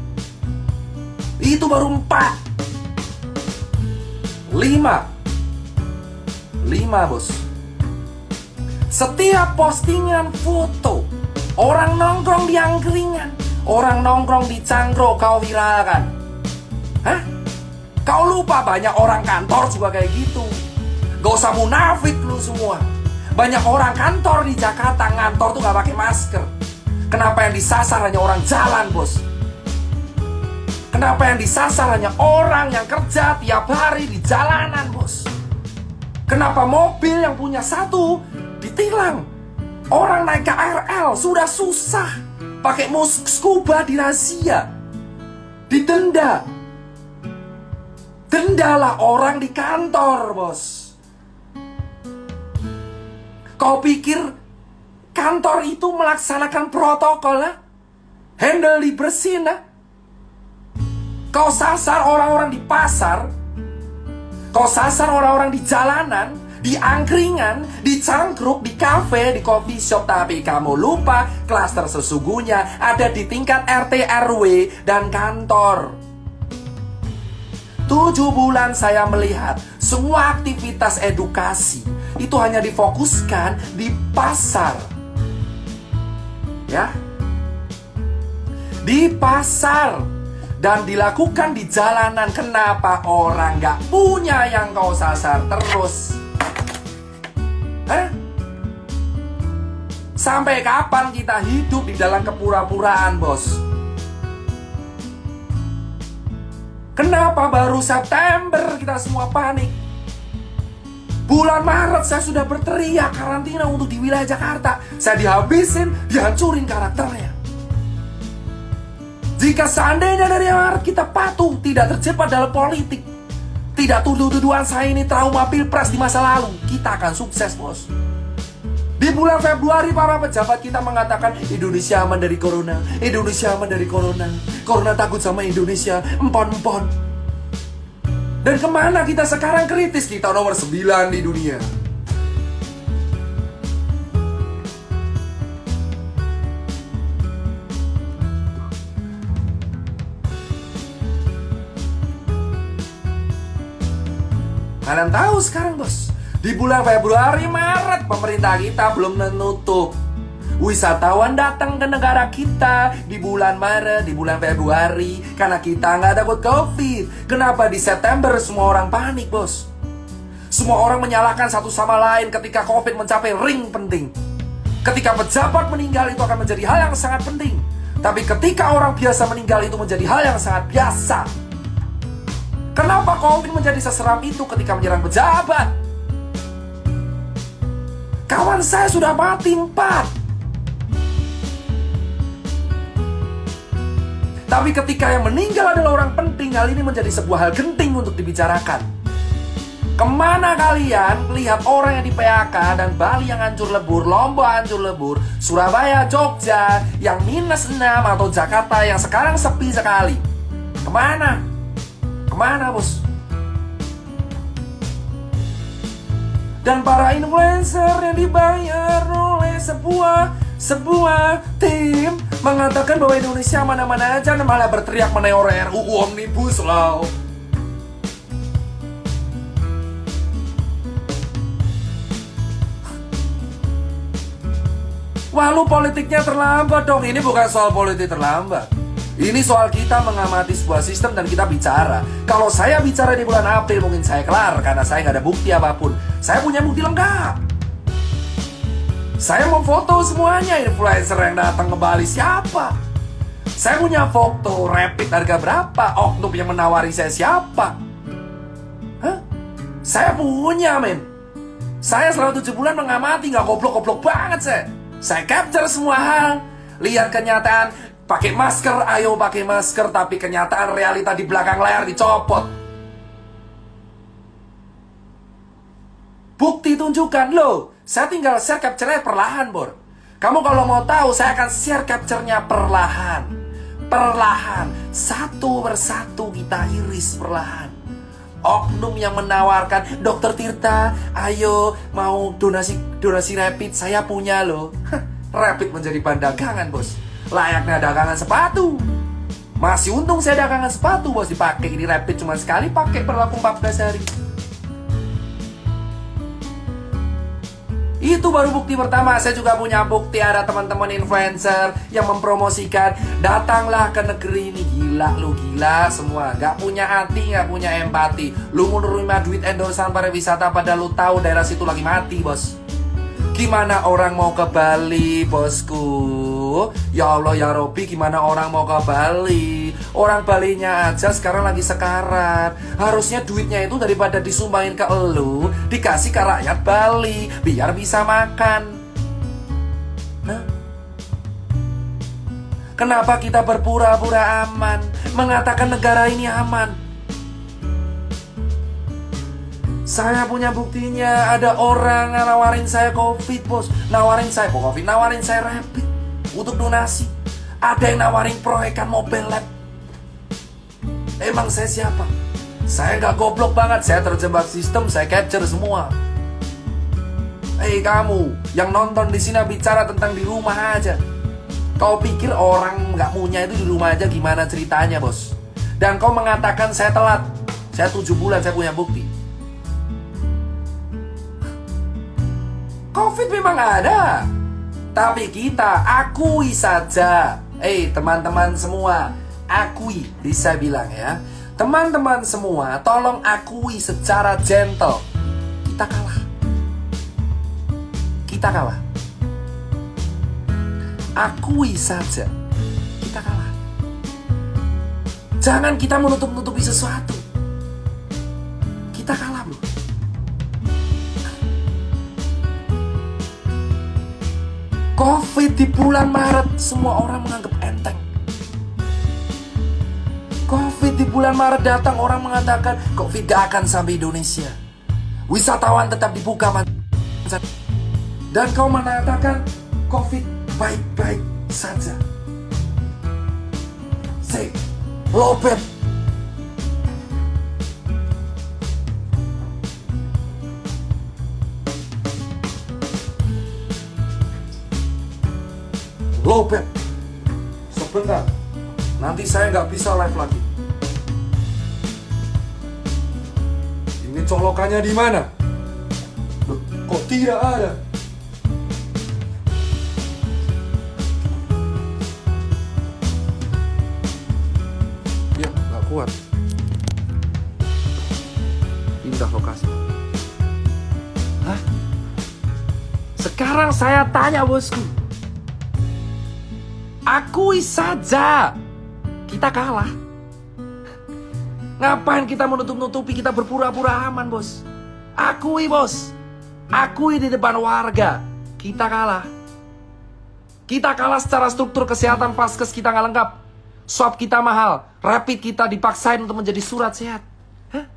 Speaker 1: Itu baru 4. 5, bos. Setiap postingan foto orang nongkrong di angkringan, orang nongkrong di cangkro, kau viralkan. Hah? Kau lupa banyak orang kantor juga kayak gitu. Gak usah munafik lu semua. Banyak orang kantor di Jakarta ngantor tuh gak pakai masker. Kenapa yang disasar hanya orang jalan, bos? Kenapa yang disasar hanya orang yang kerja tiap hari di jalanan, bos? Kenapa mobil yang punya satu ditilang? Orang naik KRL sudah susah, pakai scuba dirazia, didenda. Dendalah orang di kantor, bos. Kau pikir kantor itu melaksanakan protokol, lah? Handle dibersihin, lah? Kau sasar orang-orang di pasar, kau sasar orang-orang di jalanan, di angkringan, di cangkruk, di kafe, di coffee shop. Tapi kamu lupa klaster sesungguhnya ada di tingkat RT, RW, dan kantor. 7 bulan saya melihat semua aktivitas edukasi itu hanya difokuskan di pasar. Ya, di pasar. Dan dilakukan di jalanan. Kenapa orang gak punya yang kau sasar terus? Sampai kapan kita hidup di dalam kepura-puraan, bos? Kenapa baru September kita semua panik? Bulan Maret saya sudah berteriak karantina untuk di wilayah Jakarta. Saya dihabisin, dihancurin karakternya. Jika seandainya dari Maret kita patuh, tidak terjebak dalam politik, tidak tuduh-tuduhan saya ini trauma pilpres di masa lalu, kita akan sukses, bos. Di bulan Februari para pejabat kita mengatakan Indonesia aman dari corona, Indonesia aman dari corona, corona takut sama Indonesia, empon-empon. Dan kemana kita sekarang kritis? Kita nomor 9 di dunia. Kalian tahu sekarang, bos, di bulan Februari, Maret pemerintah kita belum menutup. Wisatawan datang ke negara kita di bulan Maret, di bulan Februari, karena kita nggak takut COVID. Kenapa di September semua orang panik, bos? Semua orang menyalahkan satu sama lain ketika COVID mencapai ring penting. Ketika pejabat meninggal itu akan menjadi hal yang sangat penting. Tapi ketika orang biasa meninggal itu menjadi hal yang sangat biasa. Kenapa COVID menjadi seseram itu ketika menyerang pejabat? Kawan saya sudah mati 4. Tapi ketika yang meninggal adalah orang penting, hal ini menjadi sebuah hal genting untuk dibicarakan. Kemana kalian lihat orang yang di PHK dan Bali yang hancur lebur, Lombok hancur lebur, Surabaya, Jogja yang -6 atau Jakarta yang sekarang sepi sekali? Kemana? Kemana, bos? Dan para influencer yang dibayar oleh sebuah tim mengatakan bahwa Indonesia mana-mana aja dan malah berteriak meneor RUU Omnibus Law. Wah, lu politiknya terlambat dong. Ini bukan soal politik terlambat. Ini soal kita mengamati sebuah sistem dan kita bicara. Kalau saya bicara di bulan April mungkin saya kelar karena saya nggak ada bukti apapun. Saya punya bukti lengkap. Saya mau foto semuanya influencer yang datang ke Bali siapa. Saya punya foto rapid harga berapa, oknum yang menawari saya siapa. Hah? Saya punya men. Saya selama 7 bulan mengamati, nggak goblok-goblok banget saya. Saya capture semua hal. Lihat kenyataan. Pakai masker, ayo pakai masker. Tapi kenyataan realita di belakang layar dicopot. Bukti tunjukkan. Loh, saya tinggal share capture-nya perlahan, Bor. Kamu kalau mau tahu, saya akan share capture-nya perlahan. Perlahan. Satu persatu kita iris perlahan. Oknum yang menawarkan, Dokter Tirta, ayo mau donasi rapid, saya punya loh. Rapid menjadi bahan dagangan, bos. Layaknya dagangan sepatu. Masih untung saya dagangan sepatu, bos. Dipakai ini rapid cuma sekali, pakai berlaku 14 hari. Itu baru bukti pertama. Saya juga punya bukti ada teman-teman influencer yang mempromosikan, datanglah ke negeri ini. Gila lu, gila semua. Gak punya hati, gak punya empati. Lu mau nerima duit endorsan pariwisata padahal lu tahu daerah situ lagi mati, bos. Gimana orang mau ke Bali, bosku? Ya Allah ya Robi, gimana orang mau ke Bali? Orang Balinya aja sekarang lagi sekarat. Harusnya duitnya itu daripada disumbangin ke elu, dikasih ke rakyat Bali biar bisa makan. Hah? Kenapa kita berpura-pura aman, mengatakan negara ini aman? Saya punya buktinya. Ada orang nawarin saya COVID, bos. Nawarin saya COVID, nawarin saya rapid untuk donasi. Ada yang nawarin proyekan mobile lab. Emang saya siapa? Saya gak goblok banget. Saya terjebak sistem, saya capture semua. Hei kamu yang nonton di sini bicara tentang di rumah aja. Kau pikir orang gak punya itu di rumah aja gimana ceritanya, bos? Dan kau mengatakan saya telat. Saya 7 bulan saya punya bukti. COVID memang ada, tapi kita akui saja. Teman-teman semua, akui, bisa bilang ya. Teman-teman semua, tolong akui secara gentle. Kita kalah. Kita kalah. Akui saja, kita kalah. Jangan kita menutup-nutupi sesuatu. Kita kalah, bro. COVID di bulan Maret, semua orang menganggap enteng. COVID di bulan Maret datang, orang mengatakan COVID gak akan sampai Indonesia. Wisatawan tetap dibuka. Dan kau mengatakan COVID baik-baik saja. Say, lobet. Lobet. Sebentar. Nanti saya nggak bisa live lagi. Ini colokannya di mana? Loh, kok tidak ada? Ya, nggak kuat. Pindah lokasi. Hah? Sekarang saya tanya, bosku. Akui saja, kita kalah. Ngapain kita menutup-nutupi, kita berpura-pura aman, bos? Akui, bos. Akui di depan warga, kita kalah. Kita kalah secara struktur kesehatan, vaskes kita nggak lengkap. Swab kita mahal, rapid kita dipaksain untuk menjadi surat sehat. Hah?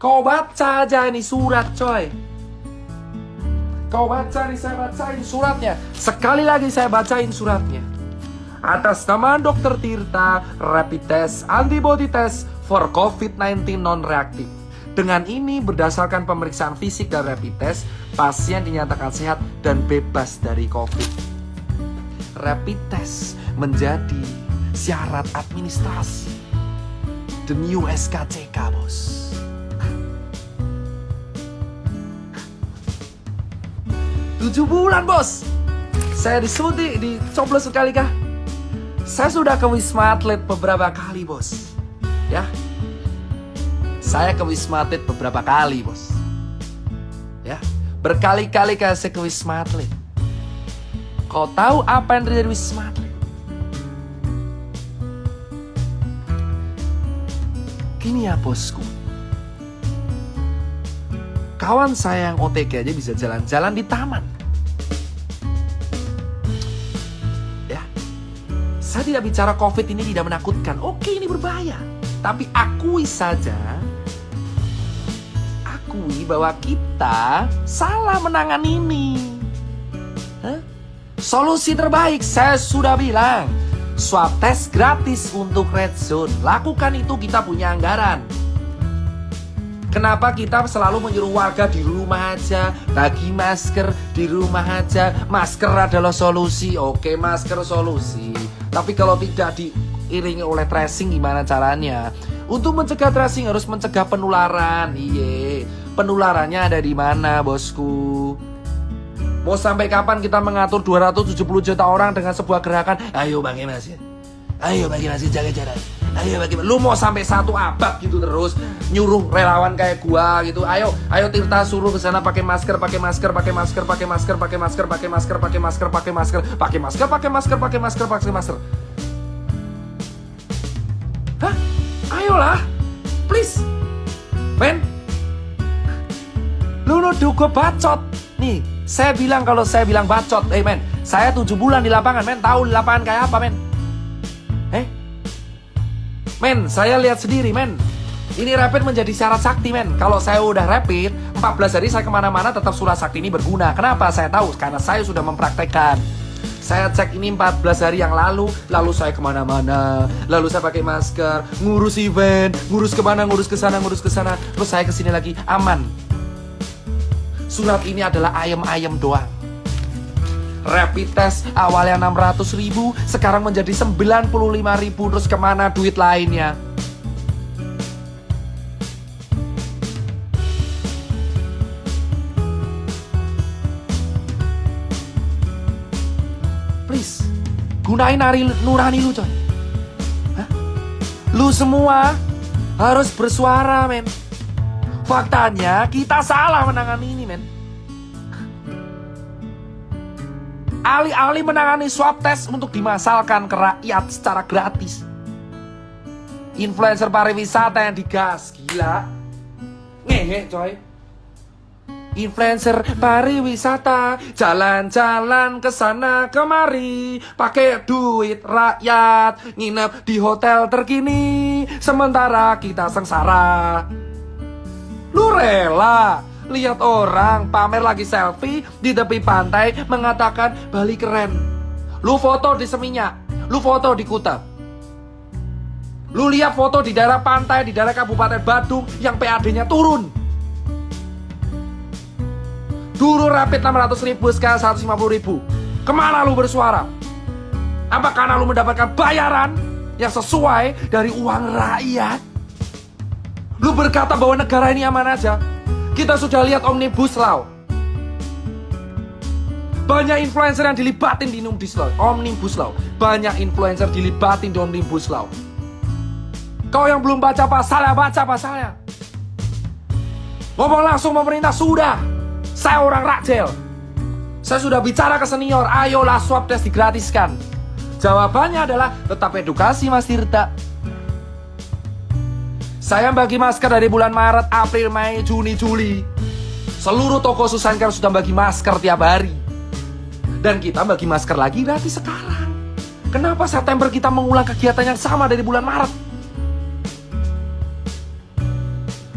Speaker 1: Kau baca aja ini surat, coy. Kau baca nih, saya bacain suratnya. Sekali lagi saya bacain suratnya. Atas nama Dr. Tirta, rapid test, antibody test for COVID-19 non-reaktif. Dengan ini, berdasarkan pemeriksaan fisik dan rapid test, pasien dinyatakan sehat dan bebas dari COVID. Rapid test menjadi syarat administrasi the new SKCK, bos. Tujuh bulan, bos. Saya disuntik, dicoblos sekali kah? Saya sudah ke Wisma Atlet beberapa kali, bos. Ya, saya ke Wisma Atlet beberapa kali, bos. Ya, berkali-kali saya ke Wisma Atlet. Kau tahu apa yang terjadi di Wisma Atlet? Gini ya, bosku. Kawan saya yang OTG aja bisa jalan-jalan di taman. Ya, saya tidak bicara COVID ini tidak menakutkan. Oke, ini berbahaya. Tapi akui saja, bahwa kita salah menangani ini. Solusi terbaik saya sudah bilang, swab test gratis untuk red zone. Lakukan itu, kita punya anggaran. Kenapa kita selalu menyuruh warga di rumah aja, bagi masker di rumah aja? Masker adalah solusi. Oke, masker solusi. Tapi kalau tidak diiringi oleh tracing, gimana caranya? Untuk mencegah tracing harus mencegah penularan. Iya, penularannya ada di mana, bosku? Mau sampai kapan kita mengatur 270 juta orang dengan sebuah gerakan? Ayo bagi masjid, ayo bagi masjid, jaga jarak. Ayo bagi, lu mau sampai 1 abad gitu terus nyuruh relawan kayak gua gitu. Ayo Tirta suruh ke sana pakai masker, pakai masker, pakai masker, pakai masker, pakai masker, pakai masker, pakai masker, pakai masker, pakai masker, pakai masker, pakai masker, pakai masker. Hah? Ayolah, please, men. Lu nuduh gue bacot. Nih, saya bilang kalau saya bilang bacot, men, saya 7 bulan di lapangan, men, tahu di lapangan kayak apa, men. Men, saya lihat sendiri, men. Ini rapid menjadi syarat sakti, men. Kalau saya udah rapid, 14 hari saya kemana-mana tetap surat sakti ini berguna. Kenapa? Saya tahu, karena saya sudah mempraktekkan. Saya cek ini 14 hari yang lalu saya kemana-mana, lalu saya pakai masker, ngurus event, ngurus kemana, ngurus ke sana, terus saya kesini lagi, aman. Surat ini adalah ayam-ayam doang. Rapid test awalnya 600.000, sekarang menjadi 95.000, terus kemana duit lainnya? Please, gunain nurani lu, coy. Hah? Lu semua harus bersuara, men. Faktanya kita salah menangani ini, men. Alih-alih menangani swab test untuk dimasalkan ke rakyat secara gratis, influencer pariwisata yang digas, gila. Ngehe, coy. Influencer pariwisata jalan-jalan ke sana kemari, pakai duit rakyat, nginep di hotel terkini, sementara kita sengsara. Lu rela lihat orang pamer lagi selfie di tepi pantai mengatakan Bali keren. Lu foto di Seminyak, lu foto di Kuta. Lu lihat foto di daerah pantai, di daerah Kabupaten Badung yang PAD-nya turun. Dulu rapid 600.000, sekarang 150.000. Kemana lu bersuara? Apa karena lu mendapatkan bayaran yang sesuai dari uang rakyat? Lu berkata bahwa negara ini aman aja. Kita sudah lihat Omnibus Law. Banyak influencer yang dilibatin di Omnibus Law. Banyak influencer dilibatin di Omnibus Law. Kau yang belum baca pasalnya, baca pasalnya. Ngomong langsung pemerintah sudah. Saya orang Rakjel. Saya sudah bicara ke senior, ayolah swab test digratiskan. Jawabannya adalah tetap edukasi, Mas Tirta. Saya bagi masker dari bulan Maret, April, Mei, Juni, Juli. Seluruh toko Susankar sudah bagi masker tiap hari. Dan kita bagi masker lagi gratis sekarang. Kenapa September kita mengulang kegiatan yang sama dari bulan Maret?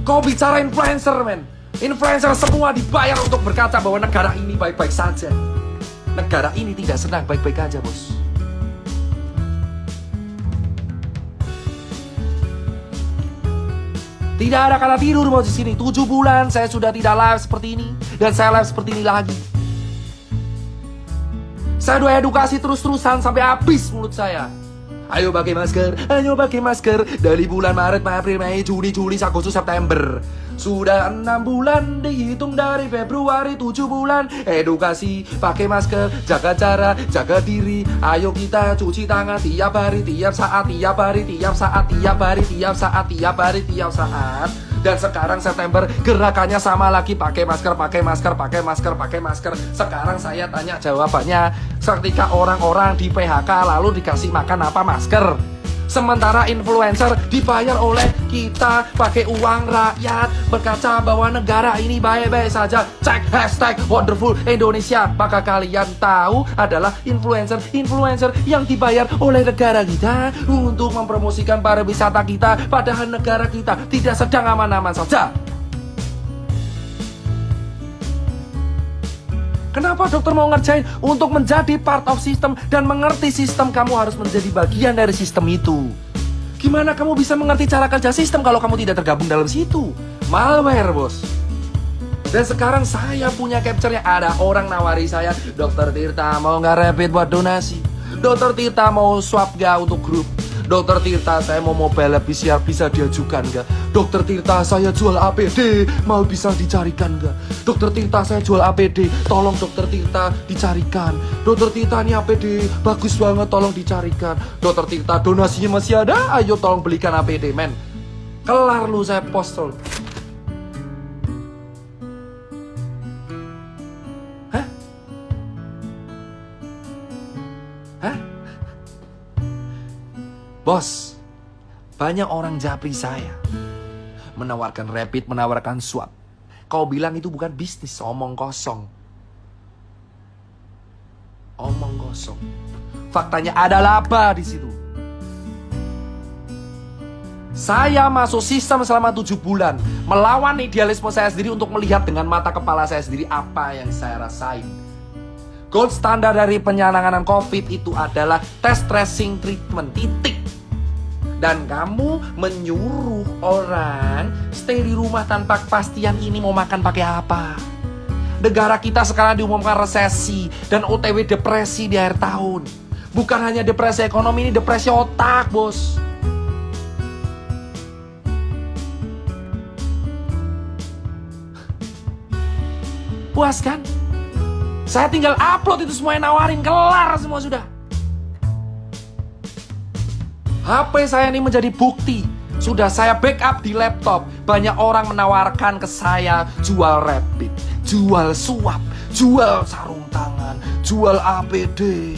Speaker 1: Kau bicara influencer, men. Influencer semua dibayar untuk berkata bahwa negara ini baik-baik saja. Negara ini tidak sedang baik-baik aja, bos. Tidak ada kata tidur, bos, di sini. 7 bulan saya sudah tidak live seperti ini. Dan saya live seperti ini lagi. Saya udah edukasi terus-terusan sampai habis mulut saya. Ayo pakai masker dari bulan Maret, April, Mei, Juni, Juli, Agustus, September. Sudah 6 bulan dihitung dari Februari, 7 bulan. Edukasi, pakai masker, jaga jarak, jaga diri. Ayo kita cuci tangan tiap hari, tiap saat, tiap hari, tiap saat, tiap hari, tiap saat, tiap hari, tiap saat. Dan sekarang September gerakannya sama lagi, pakai masker, pakai masker, pakai masker, pakai masker. Sekarang saya tanya jawabannya, ketika orang-orang di PHK lalu dikasih makan apa? Masker. Sementara influencer dibayar oleh kita pakai uang rakyat, berkaca bahwa negara ini baik-baik saja. Cek hashtag wonderful Indonesia. Maka kalian tahu adalah influencer yang dibayar oleh negara kita untuk mempromosikan pariwisata kita, padahal negara kita tidak sedang aman-aman saja. Kenapa dokter mau ngerjain? Untuk menjadi part of system dan mengerti sistem, kamu harus menjadi bagian dari sistem itu. Gimana kamu bisa mengerti cara kerja sistem kalau kamu tidak tergabung dalam situ? Malware, bos. Dan sekarang saya punya capture-nya. Ada orang nawari saya, Dokter Tirta mau nggak rapid buat donasi? Dokter Tirta mau swab nggak untuk grup? Dokter Tirta saya mau mobile PCR bisa diajukan nggak? Dokter Tirta saya jual APD, mau bisa dicarikan nggak? Dokter Tirta saya jual APD, tolong Dokter Tirta dicarikan. Dokter Tirta ini APD bagus banget, tolong dicarikan. Dokter Tirta donasinya masih ada, ayo tolong belikan APD, men. Kelar lu saya post. Bos, banyak orang japri saya menawarkan rapid, menawarkan swab. Kau bilang itu bukan bisnis, omong kosong. Omong kosong. Faktanya ada laba di situ. Saya masuk sistem selama 7 bulan, melawan idealisme saya sendiri untuk melihat dengan mata kepala saya sendiri apa yang saya rasain. Gold standar dari penanganan COVID itu adalah test, tracing, treatment, titik. Dan kamu menyuruh orang stay di rumah tanpa kepastian ini mau makan pakai apa. Negara kita sekarang diumumkan resesi dan OTW depresi di akhir tahun. Bukan hanya depresi ekonomi, ini depresi otak, bos. Puas kan? Saya tinggal upload itu semua yang nawarin, kelar semua sudah. HP saya ini menjadi bukti. Sudah saya backup di laptop. Banyak orang menawarkan ke saya jual rapid, jual swab, jual sarung tangan, jual APD,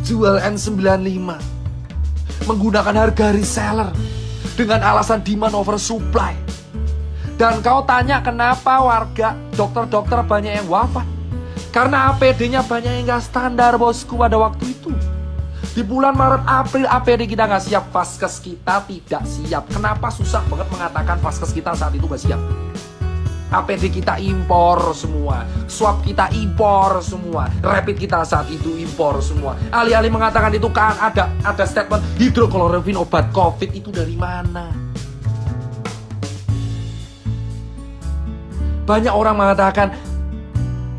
Speaker 1: jual N95. Menggunakan harga reseller dengan alasan demand over supply. Dan kau tanya kenapa warga, dokter-dokter banyak yang wafat? Karena APD-nya banyak yang gak standar, bosku, pada waktu itu. Di bulan Maret, April, APD kita nggak siap, vaskes kita tidak siap. Kenapa susah banget mengatakan vaskes kita saat itu nggak siap? APD kita impor semua, swab kita impor semua, rapid kita saat itu impor semua. Alih-alih mengatakan itu kan ada statement hidrokloroquine obat COVID, itu dari mana? Banyak orang mengatakan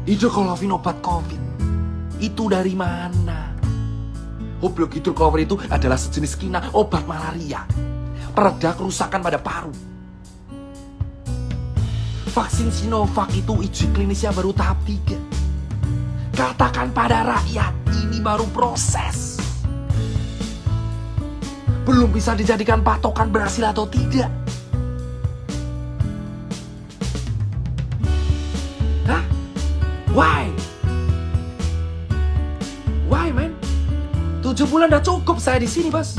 Speaker 1: hidrokloroquine obat COVID, itu dari mana? Goblok, hidrokloroquine itu adalah sejenis kina obat malaria, pereda kerusakan pada paru. Vaksin Sinovac itu uji klinisnya baru tahap 3. Katakan pada rakyat, ini baru proses. Belum bisa dijadikan patokan berhasil atau tidak. Hah? Why? Why, man? 7 bulan udah cukup saya di sini, bos.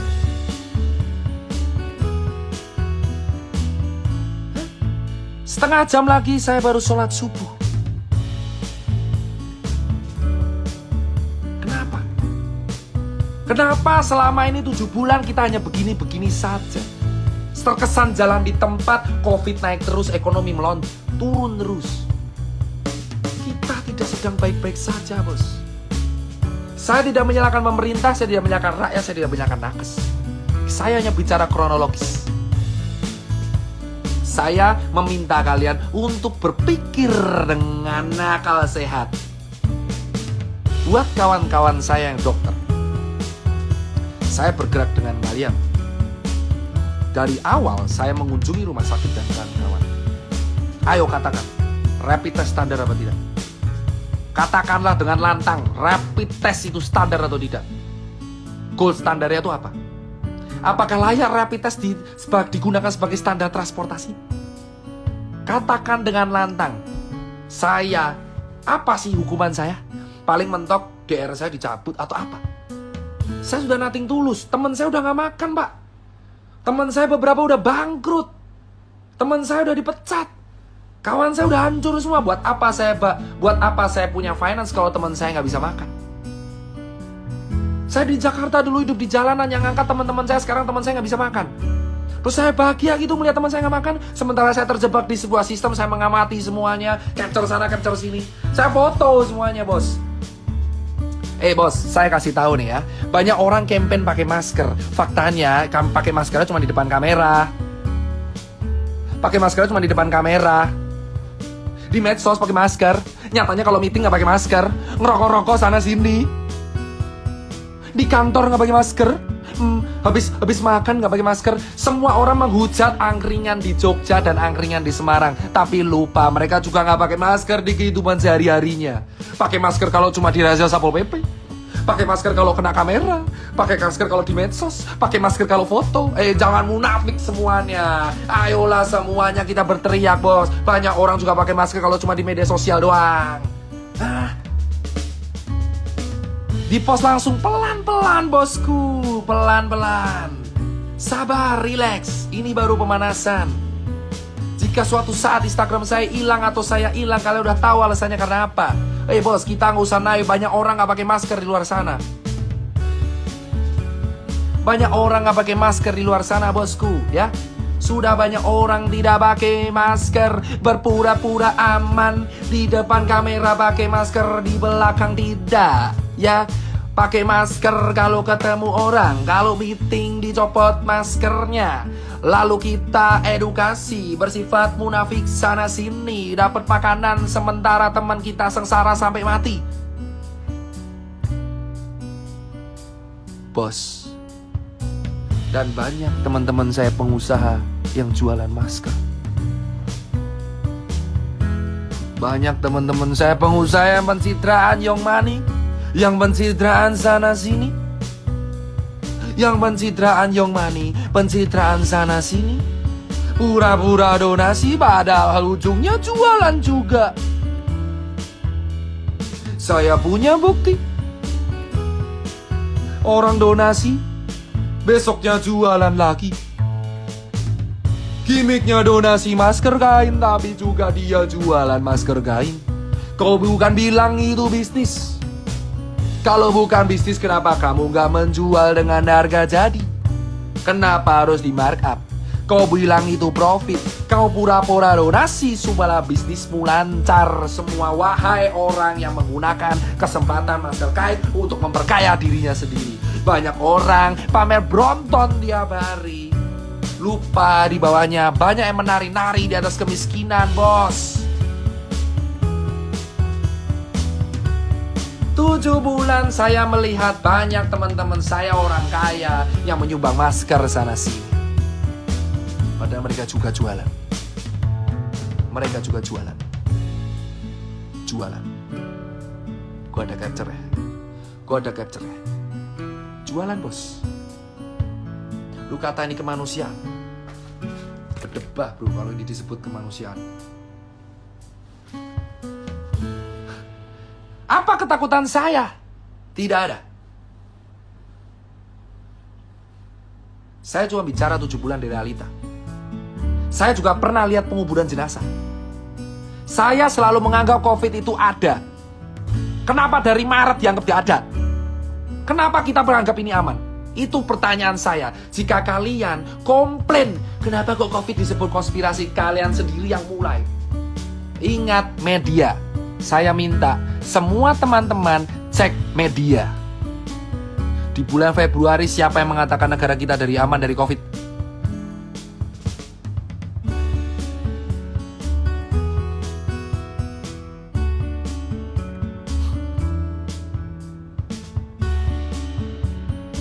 Speaker 1: Setengah jam lagi saya baru sholat subuh. Kenapa? Kenapa selama ini 7 bulan kita hanya begini-begini saja? Terkesan jalan di tempat, COVID naik terus, ekonomi melonjak, turun terus. Kita tidak sedang baik-baik saja, bos. Saya tidak menyalahkan pemerintah, saya tidak menyalahkan rakyat, saya tidak menyalahkan nakes. Saya hanya bicara kronologis. Saya meminta kalian untuk berpikir dengan akal sehat. Buat kawan-kawan saya yang dokter, saya bergerak dengan kalian. Dari awal saya mengunjungi rumah sakit dan kawan-kawan. Ayo katakan, rapid test standar apa tidak? Katakanlah dengan lantang, rapid test itu standar atau tidak? Gold standarnya itu apa? Apakah layak rapid test digunakan sebagai standar transportasi? Katakan dengan lantang, apa sih hukuman saya? Paling mentok DR saya dicabut atau apa? Saya sudah nothing tulus, teman saya udah gak makan, Pak. Teman saya beberapa udah bangkrut. Teman saya udah dipecat. Kawan saya udah hancur semua. Buat apa saya punya finance kalau teman saya nggak bisa makan? Saya di Jakarta dulu hidup di jalanan, yang ngangkat teman-teman saya, sekarang teman saya nggak bisa makan. Terus saya bahagia gitu melihat teman saya nggak makan, sementara saya terjebak di sebuah sistem, saya mengamati semuanya, capture sana, capture sini. Saya foto semuanya, bos. Bos, saya kasih tahu nih ya, banyak orang campaign pakai masker. Faktanya, pakai maskernya cuma di depan kamera. Pakai maskernya cuma di depan kamera. Di medsos pakai masker, nyatanya kalau meeting nggak pakai masker, ngerokok-rokok sana sini. Di kantor nggak pakai masker, habis makan nggak pakai masker. Semua orang menghujat angkringan di Jogja dan angkringan di Semarang, tapi lupa mereka juga nggak pakai masker di kehidupan sehari-harinya. Pakai masker kalau cuma di razia Satpol PP, pakai masker kalau kena kamera, pakai masker kalau di medsos, pakai masker kalau foto. Jangan munafik semuanya. Ayolah semuanya kita berteriak, bos. Banyak orang juga pakai masker kalau cuma di media sosial doang. Di post langsung pelan-pelan, bosku. Pelan-pelan. Sabar, relax. Ini baru pemanasan. Jika suatu saat Instagram saya hilang atau saya hilang, kalian udah tahu alasannya karena apa. Bos, kita nggak usah naik. Banyak orang nggak pakai masker di luar sana. Banyak orang nggak pakai masker di luar sana, bosku. Ya, sudah banyak orang tidak pakai masker, berpura-pura aman. Di depan kamera pakai masker, di belakang tidak. Ya, pakai masker kalau ketemu orang, kalau meeting dicopot maskernya. Lalu kita edukasi, bersifat munafik sana sini, dapat makanan sementara teman kita sengsara sampai mati. Bos, dan banyak teman-teman saya pengusaha yang jualan masker. Banyak teman-teman saya pengusaha yang pencitraan young money, yang pencitraan sana sini, yang pencitraan young money, pencitraan sana sini, pura-pura donasi padahal ujungnya jualan juga. Saya punya bukti. Orang donasi, besoknya jualan lagi. Gimiknya donasi masker kain, tapi juga dia jualan masker kain. Kau bukan bilang itu bisnis? Kalau bukan bisnis, kenapa kamu gak menjual dengan harga jadi? Kenapa harus di markup? Kau bilang itu profit, kau pura-pura donasi supaya bisnismu lancar semua. Wahai orang yang menggunakan kesempatan masker kain untuk memperkaya dirinya sendiri. Banyak orang pamer Brompton tiap hari, lupa di bawahnya banyak yang menari-nari di atas kemiskinan, bos. 7 bulan saya melihat banyak teman-teman saya orang kaya yang menyumbang masker sana sini. Padahal mereka juga jualan. Mereka juga jualan. Jualan. Gua ada capture ya. Jualan, bos. Lu kata ini kemanusiaan. Berdebah, bro, kalau ini disebut kemanusiaan. Apa ketakutan saya? Tidak ada. Saya cuma bicara 7 bulan di realita. Saya juga pernah lihat penguburan jenazah. Saya selalu menganggap COVID itu ada. Kenapa dari Maret dianggap tidak ada? Kenapa kita beranggap ini aman? Itu pertanyaan saya. Jika kalian komplain, kenapa kok COVID disebut konspirasi, kalian sendiri yang mulai. Ingat media. Saya minta semua teman-teman cek media. Di bulan Februari siapa yang mengatakan negara kita aman dari COVID?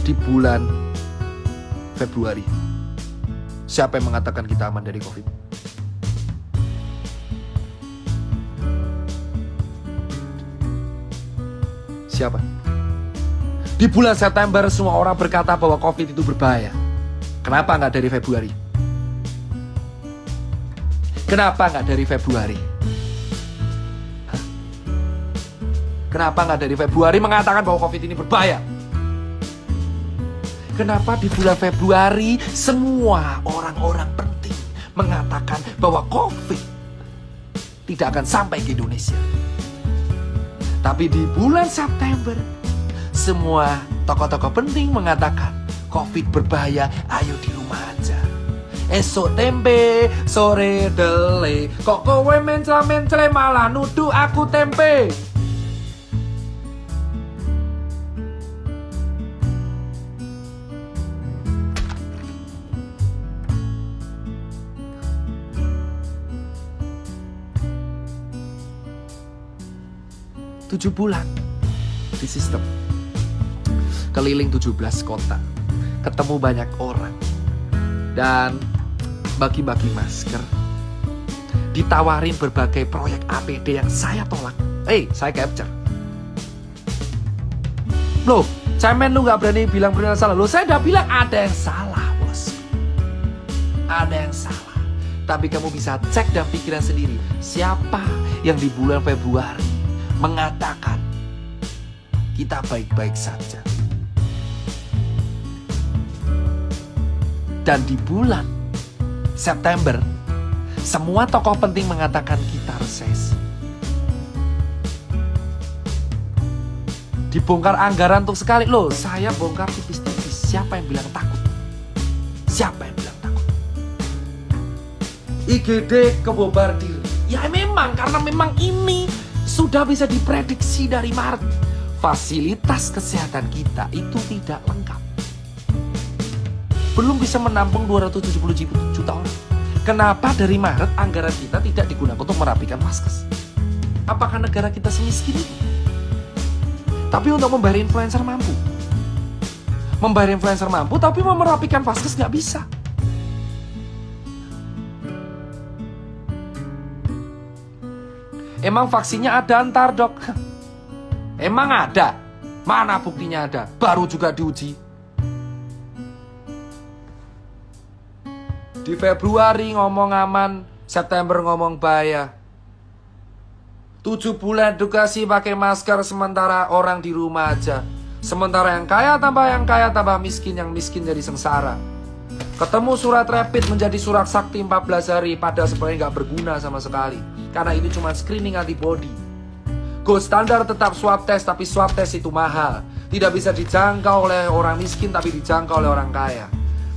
Speaker 1: Di bulan Februari. Siapa yang mengatakan kita aman dari COVID? Siapa? Di bulan September semua orang berkata bahwa COVID itu berbahaya. Kenapa nggak dari Februari? Kenapa nggak dari Februari? Hah? Kenapa nggak dari Februari mengatakan bahwa COVID ini berbahaya? Kenapa di bulan Februari semua orang-orang penting mengatakan bahwa COVID tidak akan sampai ke Indonesia? Tapi di bulan September semua tokoh-tokoh penting mengatakan COVID berbahaya, ayo di rumah aja. Esok tempe, sore dele, kok kowe mencela-mencela malah nuduh aku tempe. Tujuh bulan di sistem, keliling 17 kota, ketemu banyak orang, dan bagi-bagi masker, ditawarin berbagai proyek APD yang saya tolak. Saya capture. Loh, cemen lu gak berani bilang benar salah. Loh, saya udah bilang ada yang salah, bos. Ada yang salah. Tapi kamu bisa cek dan pikiran sendiri, siapa yang di bulan Februari mengatakan kita baik-baik saja. Dan di bulan September semua tokoh penting mengatakan kita resesi. Dibongkar anggaran untuk sekali. Loh, saya bongkar tipis-tipis. Siapa yang bilang takut? Siapa yang bilang takut? IGD kebobardir. Ya memang, karena memang ini sudah bisa diprediksi dari Maret. Fasilitas kesehatan kita itu tidak lengkap. Belum bisa menampung 270 juta orang. Kenapa dari Maret anggaran kita tidak digunakan untuk merapikan vaskes? Apakah negara kita semiskin itu? Tapi untuk membayar influencer mampu. Membayar influencer mampu, tapi mau merapikan vaskes nggak bisa. Emang vaksinnya ada ntar, dok? Emang ada? Mana buktinya ada? Baru juga diuji. Di Februari ngomong aman, September ngomong bahaya. 7 bulan edukasi pakai masker, sementara orang di rumah aja. Sementara yang kaya tambah miskin, yang miskin jadi sengsara. Ketemu surat rapid menjadi surat sakti 14 hari, padahal sebenarnya nggak berguna sama sekali. Karena ini cuma screening antibody. Gold standar tetap swab test, tapi swab test itu mahal. Tidak bisa dijangkau oleh orang miskin, tapi dijangkau oleh orang kaya.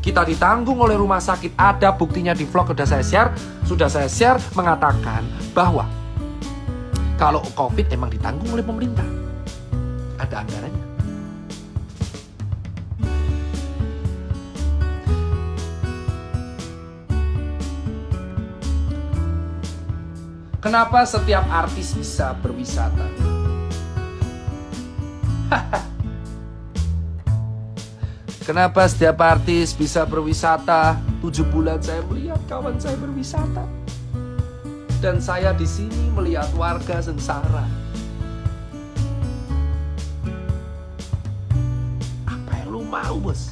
Speaker 1: Kita ditanggung oleh rumah sakit. Ada buktinya di vlog sudah saya share mengatakan bahwa kalau COVID emang ditanggung oleh pemerintah. Ada anggarannya. Kenapa setiap artis bisa berwisata? Kenapa setiap artis bisa berwisata? 7 bulan saya melihat kawan saya berwisata. Dan saya di sini melihat warga sengsara. Apa yang lu mau, bos?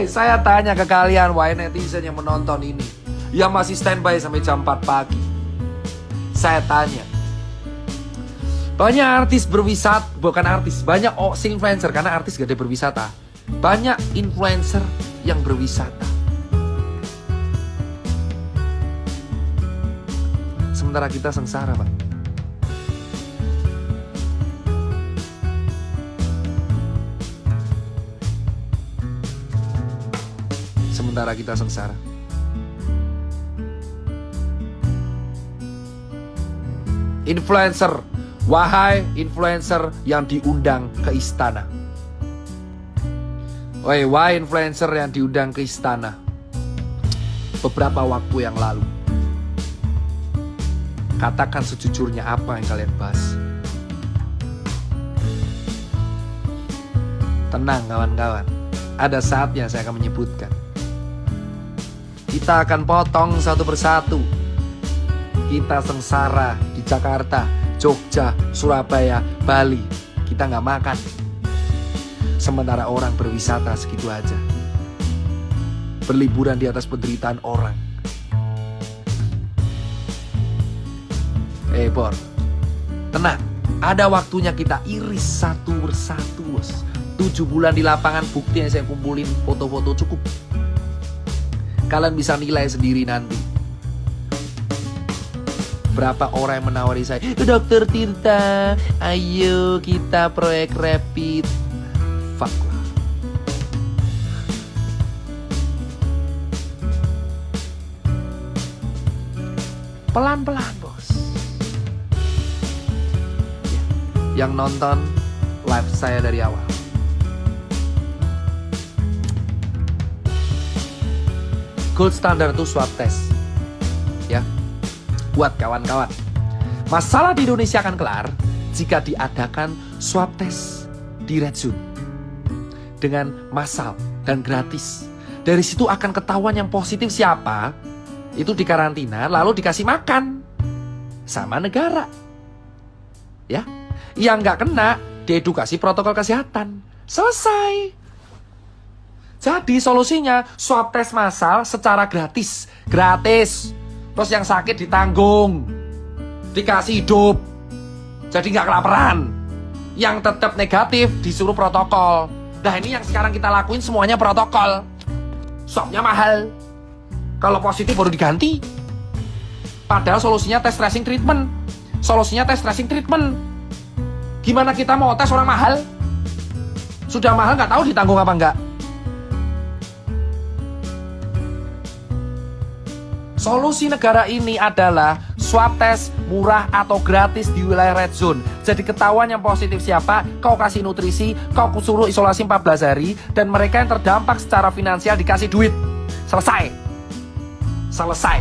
Speaker 1: Saya tanya ke kalian, wahai netizen yang menonton ini, yang masih standby sampai jam 4 pagi. Saya tanya, banyak artis berwisata, bukan artis, banyak influencer, karena artis gak ada berwisata. Banyak influencer yang berwisata. Sementara kita sengsara, Pak. Sementara kita sengsara. Influencer, wahai influencer yang diundang ke istana. Wahai influencer yang diundang ke istana beberapa waktu yang lalu. Katakan sejujurnya apa yang kalian bahas.
Speaker 2: Tenang kawan-kawan, ada saatnya saya akan menyebutkan. Kita akan potong satu persatu. Kita sengsara di Jakarta, Jogja, Surabaya, Bali. Kita nggak makan. Sementara orang berwisata segitu aja. Berliburan di atas penderitaan orang. Bor, tenang. Ada waktunya kita iris satu persatu, bos. 7 bulan di lapangan, bukti yang saya kumpulin foto-foto cukup. Kalian bisa nilai sendiri nanti. Berapa orang yang menawari saya, Dokter Tirta, ayo kita proyek rapid. Fuck lah. Pelan-pelan, bos. Yang nonton live saya dari awal. Gold standar itu swab test. Ya. Buat kawan-kawan. Masalah di Indonesia akan kelar jika diadakan swab test di red zone. Dengan massal dan gratis. Dari situ akan ketahuan yang positif siapa. Itu dikarantina lalu dikasih makan. Sama negara. Ya. Yang nggak kena, diedukasi protokol kesehatan. Selesai. Jadi solusinya swab test massal secara gratis. Gratis. Terus yang sakit ditanggung. Dikasih hidup. Jadi nggak kelaparan. Yang tetap negatif disuruh protokol. Nah ini yang sekarang kita lakuin semuanya protokol. Swabnya mahal. Kalau positif baru diganti. Padahal solusinya tes tracing treatment. Solusinya tes tracing treatment. Gimana kita mau tes orang mahal? Sudah mahal nggak tahu ditanggung apa enggak. Solusi negara ini adalah swab test murah atau gratis di wilayah red zone. Jadi ketahuan yang positif siapa, kau kasih nutrisi, kau suruh isolasi 14 hari, dan mereka yang terdampak secara finansial dikasih duit. Selesai. Selesai.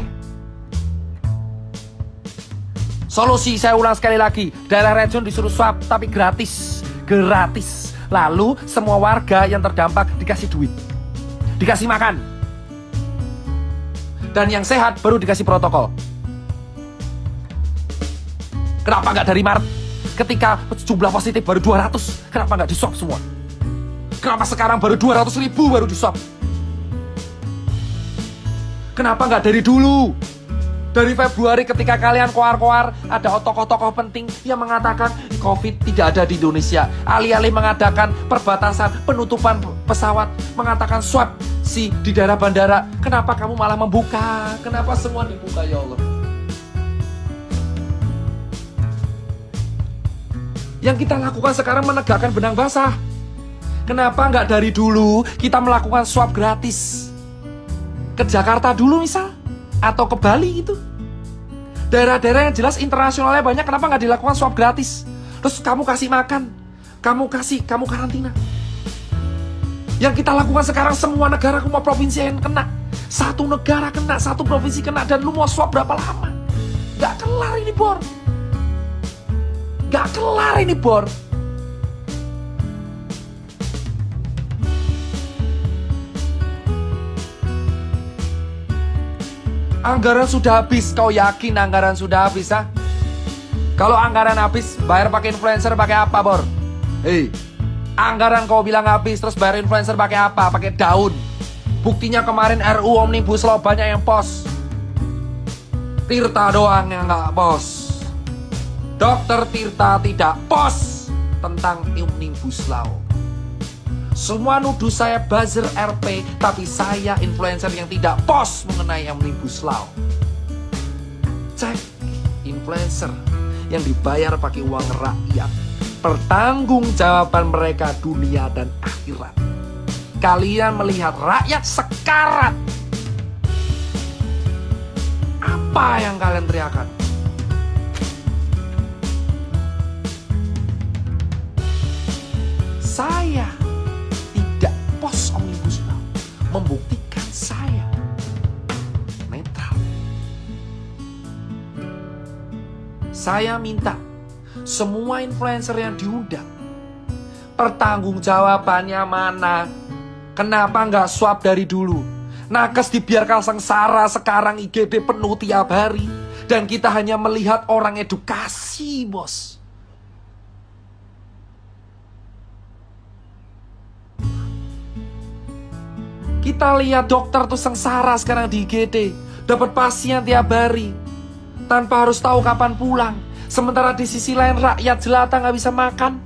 Speaker 2: Solusi, saya ulang sekali lagi, daerah red zone disuruh swab, tapi gratis. Gratis. Lalu semua warga yang terdampak dikasih duit. Dikasih makan. Dan yang sehat baru dikasih protokol. Kenapa nggak dari Maret? Ketika jumlah positif baru 200, kenapa nggak di swab semua? Kenapa sekarang baru 200.000 baru di swab? Kenapa nggak dari dulu? Dari Februari ketika kalian koar-koar, ada tokoh-tokoh penting yang mengatakan COVID tidak ada di Indonesia. Alih-alih mengadakan perbatasan, penutupan pesawat, mengatakan swab di daerah bandara. Kenapa kamu malah membuka? Kenapa semua dibuka, ya Allah? Yang kita lakukan sekarang menegakkan benang basah. Kenapa nggak dari dulu kita melakukan swab gratis? Ke Jakarta dulu misal? Atau ke Bali gitu. Daerah-daerah yang jelas internasionalnya banyak, kenapa nggak dilakukan swab gratis? Terus kamu kasih makan, kamu karantina. Yang kita lakukan sekarang semua negara, semua provinsi yang kena. Satu negara kena, satu provinsi kena, dan lu mau swab berapa lama? Gak kelar ini, Bor. Gak kelar ini, Bor. Anggaran sudah habis, kau yakin anggaran sudah habis, ha? Kalau anggaran habis, bayar pakai influencer pakai apa, Bor? Hei, anggaran kau bilang habis, terus bayar influencer pakai apa? Pakai daun. Buktinya kemarin RU Omnibus Law banyak yang post. Tirta doang yang nggak post. Dokter Tirta tidak post tentang Omnibus Law. Semua nuduh saya buzzer RP, tapi saya influencer yang tidak post mengenai Omnibus Law. Cek, influencer yang dibayar pakai uang rakyat. Pertanggungjawaban mereka dunia dan akhirat. Kalian melihat rakyat sekarat. Apa yang kalian teriakan? Saya tidak post Omnibus Law, membuktikan saya netral. Saya minta semua influencer yang diundang Pertanggungjawabannya mana? Kenapa nggak swab dari dulu? Nakes dibiarkan sengsara, sekarang IGD penuh tiap hari. Dan kita hanya melihat orang edukasi, bos. Kita lihat dokter tuh sengsara sekarang di IGD. Dapat pasien tiap hari. Tanpa harus tahu kapan pulang. Sementara di sisi lain rakyat jelata nggak bisa makan.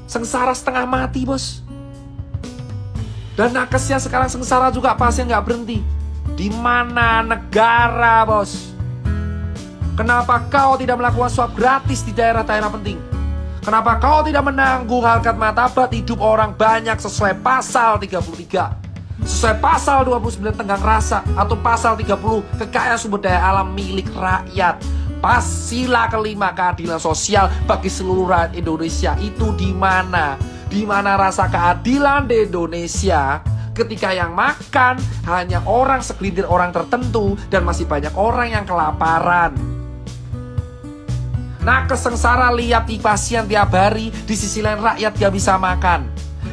Speaker 2: Sengsara setengah mati, bos. Dan nakesnya sekarang sengsara juga, pasien nggak berhenti. Di mana negara, bos? Kenapa kau tidak melakukan swab gratis di daerah-daerah penting? Kenapa kau tidak menanggung harkat martabat hidup orang banyak sesuai pasal 33? Sesuai pasal 29 tenggang rasa atau pasal 30 kekayaan sumber daya alam milik rakyat. Sila kelima keadilan sosial bagi seluruh rakyat Indonesia itu di mana? Di mana rasa keadilan di Indonesia ketika yang makan hanya orang segelintir orang tertentu dan masih banyak orang yang kelaparan. Nakes sengsara lihat di pasien tiap hari, di sisi lain rakyat gak bisa makan.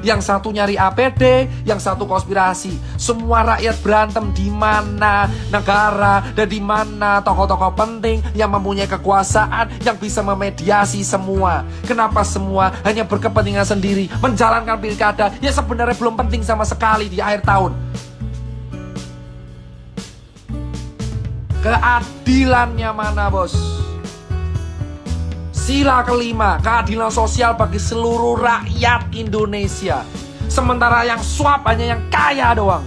Speaker 2: Yang satu nyari APD, yang satu konspirasi. Semua rakyat berantem di mana negara dan di mana tokoh-tokoh penting yang mempunyai kekuasaan yang bisa memediasi semua. Kenapa semua hanya berkepentingan sendiri, menjalankan pilkada yang sebenarnya belum penting sama sekali di akhir tahun. Keadilannya mana, bos? Sila kelima, keadilan sosial bagi seluruh rakyat Indonesia. Sementara yang swab hanya yang kaya doang.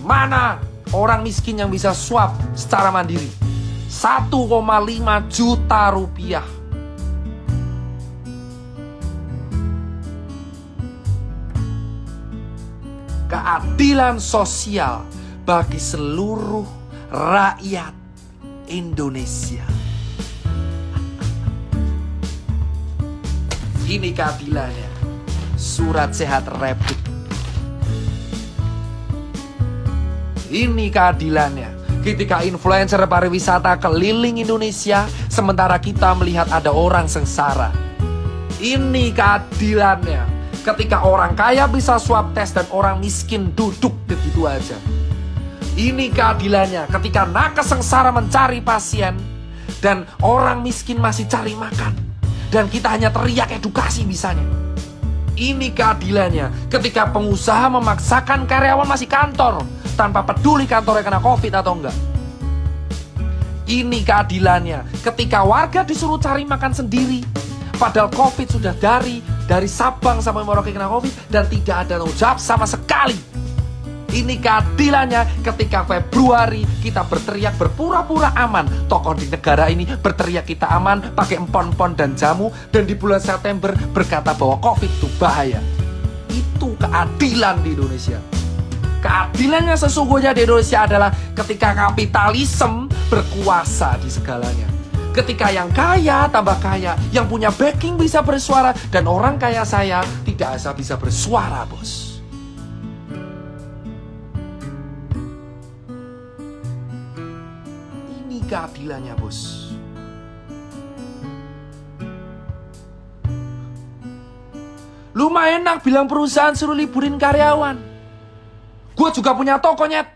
Speaker 2: Mana orang miskin yang bisa swab secara mandiri? 1,5 juta rupiah. Keadilan sosial bagi seluruh rakyat Indonesia. Ini keadilannya. Surat sehat Republik. Ini keadilannya. Ketika influencer pariwisata keliling Indonesia, sementara kita melihat ada orang sengsara. Ini keadilannya. Ketika orang kaya bisa swab tes dan orang miskin duduk begitu aja. Ini keadilannya. Ketika nakes sengsara mencari pasien dan orang miskin masih cari makan. Dan kita hanya teriak edukasi bisanya. Ini keadilannya. Ketika pengusaha memaksakan karyawan masih kantor tanpa peduli kantornya kena COVID atau enggak. Ini keadilannya. Ketika warga disuruh cari makan sendiri, padahal COVID sudah dari Sabang sampai Merauke kena COVID dan tidak ada tanggung jawab sama sekali. Ini keadilannya ketika Februari kita berteriak berpura-pura aman. Tokoh di negara ini berteriak kita aman pakai empon-empon dan jamu. Dan di bulan September berkata bahwa COVID itu bahaya. Itu keadilan di Indonesia. Keadilannya sesungguhnya di Indonesia adalah ketika kapitalisme berkuasa di segalanya. Ketika yang kaya tambah kaya, yang punya backing bisa bersuara. Dan orang kaya saya tidak bisa bersuara, bos. Keadilannya, bos. Lumayan enak bilang perusahaan suruh liburin karyawan. Gue juga punya toko, nyet.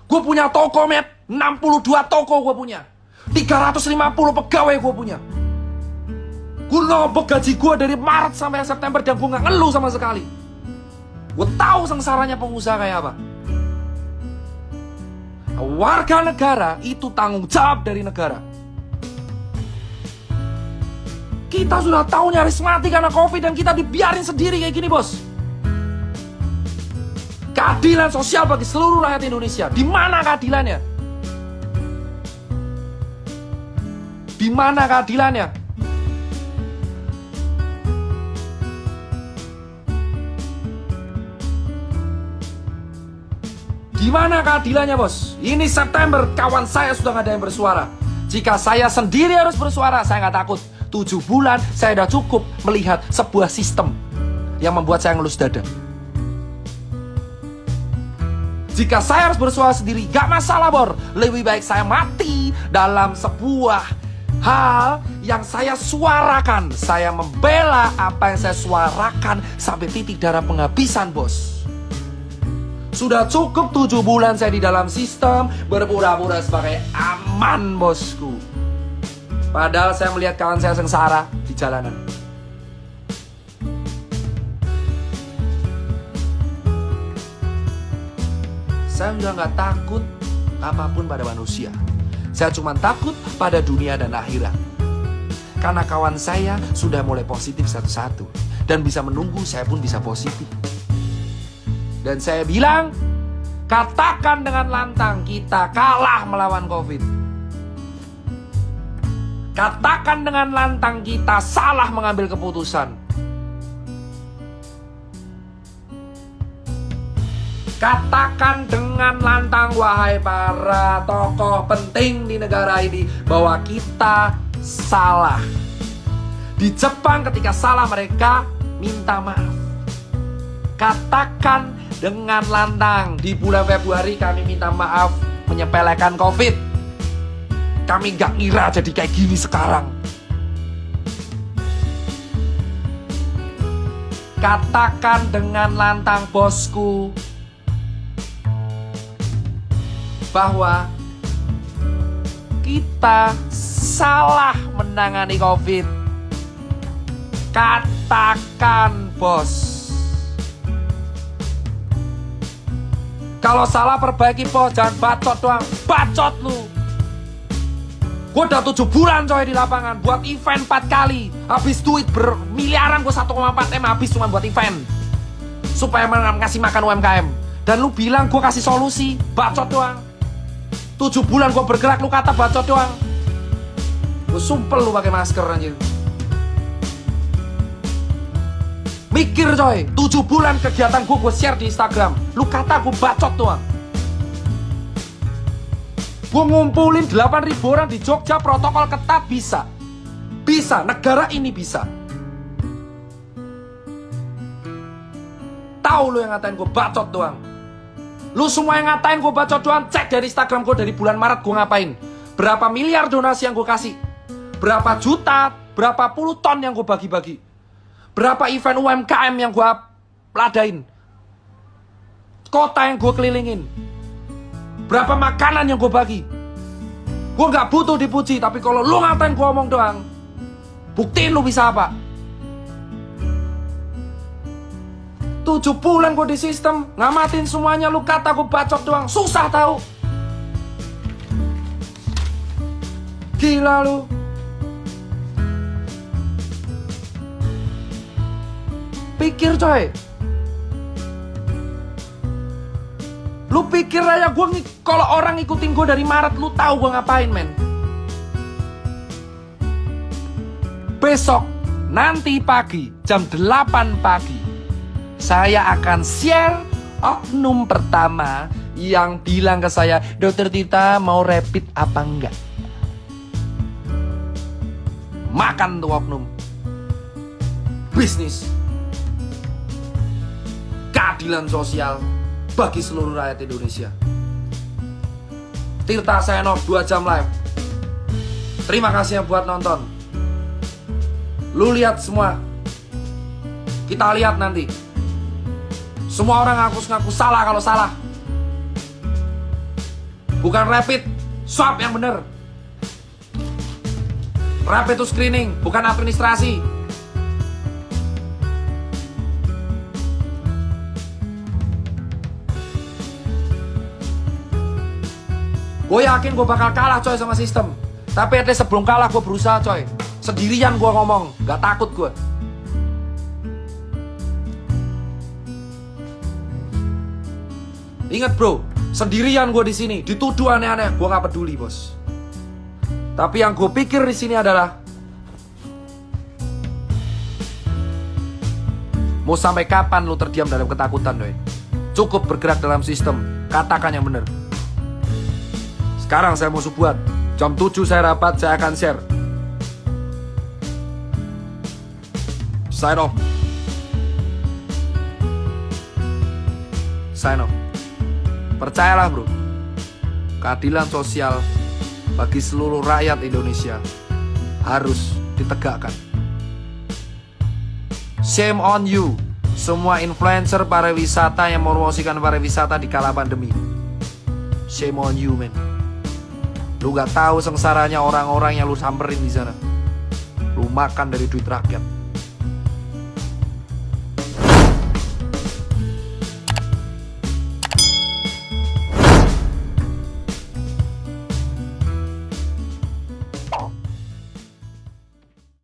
Speaker 2: Gue punya toko, met. 62 toko gue punya. 350 pegawai gue punya. Gue nobok gaji gue dari Maret sampai September dan gue gak ngeluh sama sekali. Gue tahu sengsaranya pengusaha kayak apa. Warga negara itu tanggung jawab dari negara. Kita sudah tahu nyaris mati karena COVID dan kita dibiarin sendiri kayak gini, bos. Keadilan sosial bagi seluruh rakyat Indonesia. Di mana keadilannya? Di mana keadilannya? Di mana keadilannya, bos? Ini September, kawan saya sudah nggak ada yang bersuara. Jika saya sendiri harus bersuara, saya nggak takut. 7 bulan, saya sudah cukup melihat sebuah sistem yang membuat saya ngelus dada. Jika saya harus bersuara sendiri, gak masalah, bor. Lebih baik saya mati dalam sebuah hal yang saya suarakan. Saya membela apa yang saya suarakan sampai titik darah penghabisan, bos. Sudah cukup 7 bulan saya di dalam sistem, berpura-pura sebagai aman, bosku. Padahal saya melihat kawan saya sengsara di jalanan. Saya sudah nggak takut apapun pada manusia. Saya cuma takut pada dunia dan akhirat. Karena kawan saya sudah mulai positif satu-satu. Dan bisa menunggu saya pun bisa positif. Dan saya bilang, katakan dengan lantang, kita kalah melawan COVID. Katakan dengan lantang, kita salah mengambil keputusan. Katakan dengan lantang, wahai para tokoh penting di negara ini, bahwa kita salah. Di Jepang ketika salah mereka minta maaf. Katakan dengan lantang, di bulan Februari kami minta maaf menyepelekan COVID. Kami gak ngira jadi kayak gini sekarang. Katakan dengan lantang, bosku, bahwa kita salah menangani COVID. Katakan, bos. Kalau salah perbaiki, bos. Jangan bacot doang. Bacot lu. Gue udah 7 bulan coy di lapangan, buat event 4 kali. Habis duit bermiliaran, gue 1,4 M habis cuma buat event, supaya ngasih makan UMKM. Dan lu bilang gue kasih solusi. Bacot doang. 7 bulan gue bergerak, lu kata bacot doang. Gue sumpel lu pakai masker anjir. Mikir coy, 7 bulan kegiatan gue share di Instagram. Lu kata gue bacot doang. Gue ngumpulin 8.000 orang di Jogja, protokol ketat, bisa. Bisa, negara ini bisa. Tahu lu yang ngatain gue bacot doang. Lu semua yang ngatain gue bacot doang, cek dari Instagram gue dari bulan Maret gue ngapain. Berapa miliar donasi yang gue kasih. Berapa juta, berapa puluh ton yang gue bagi-bagi. Berapa event UMKM yang gue ladain. Kota yang gue kelilingin. Berapa makanan yang gue bagi. Gue gak butuh dipuji, tapi kalau lu ngatain gue omong doang, buktiin lu bisa apa. 7 bulan gue di sistem, ngamatin semuanya, lu kata gue bacot doang. Susah tahu. Gila lu. Pikir coy. Lu pikir aja kalau orang ngikutin gue dari Maret, lu tahu gue ngapain, men. Besok, nanti pagi, jam 8 pagi, saya akan share oknum pertama yang bilang ke saya, Dokter Tirta mau rapid apa enggak? Makan tuh oknum. Bisnis. Keadilan sosial bagi seluruh rakyat Indonesia. Tirta Senov 2 jam live. Terima kasih yang buat nonton. Lu lihat semua. Kita lihat nanti. Semua orang ngaku salah kalau salah. Bukan rapid, swab yang bener. Rapid itu screening, bukan administrasi. Gue yakin gue bakal kalah coy sama sistem. Tapi at least sebelum kalah gue berusaha coy. Sendirian gue ngomong, gak takut gue. Ingat bro, sendirian gue di sini, dituduh aneh-aneh, gue gak peduli bos. Tapi yang gue pikir di sini adalah, mau sampai kapan lu terdiam dalam ketakutan doi? Cukup bergerak dalam sistem, katakan yang benar. Sekarang saya mau buat, jam 7 saya rapat, saya akan share. Sign off. Sign off. Percayalah bro, keadilan sosial bagi seluruh rakyat Indonesia harus ditegakkan. Shame on you, semua influencer pariwisata yang mempromosikan pariwisata di kala pandemi. Shame on you, men. Lu gak tahu sengsaranya orang-orang yang lu samperin di sana. Lu makan dari duit rakyat.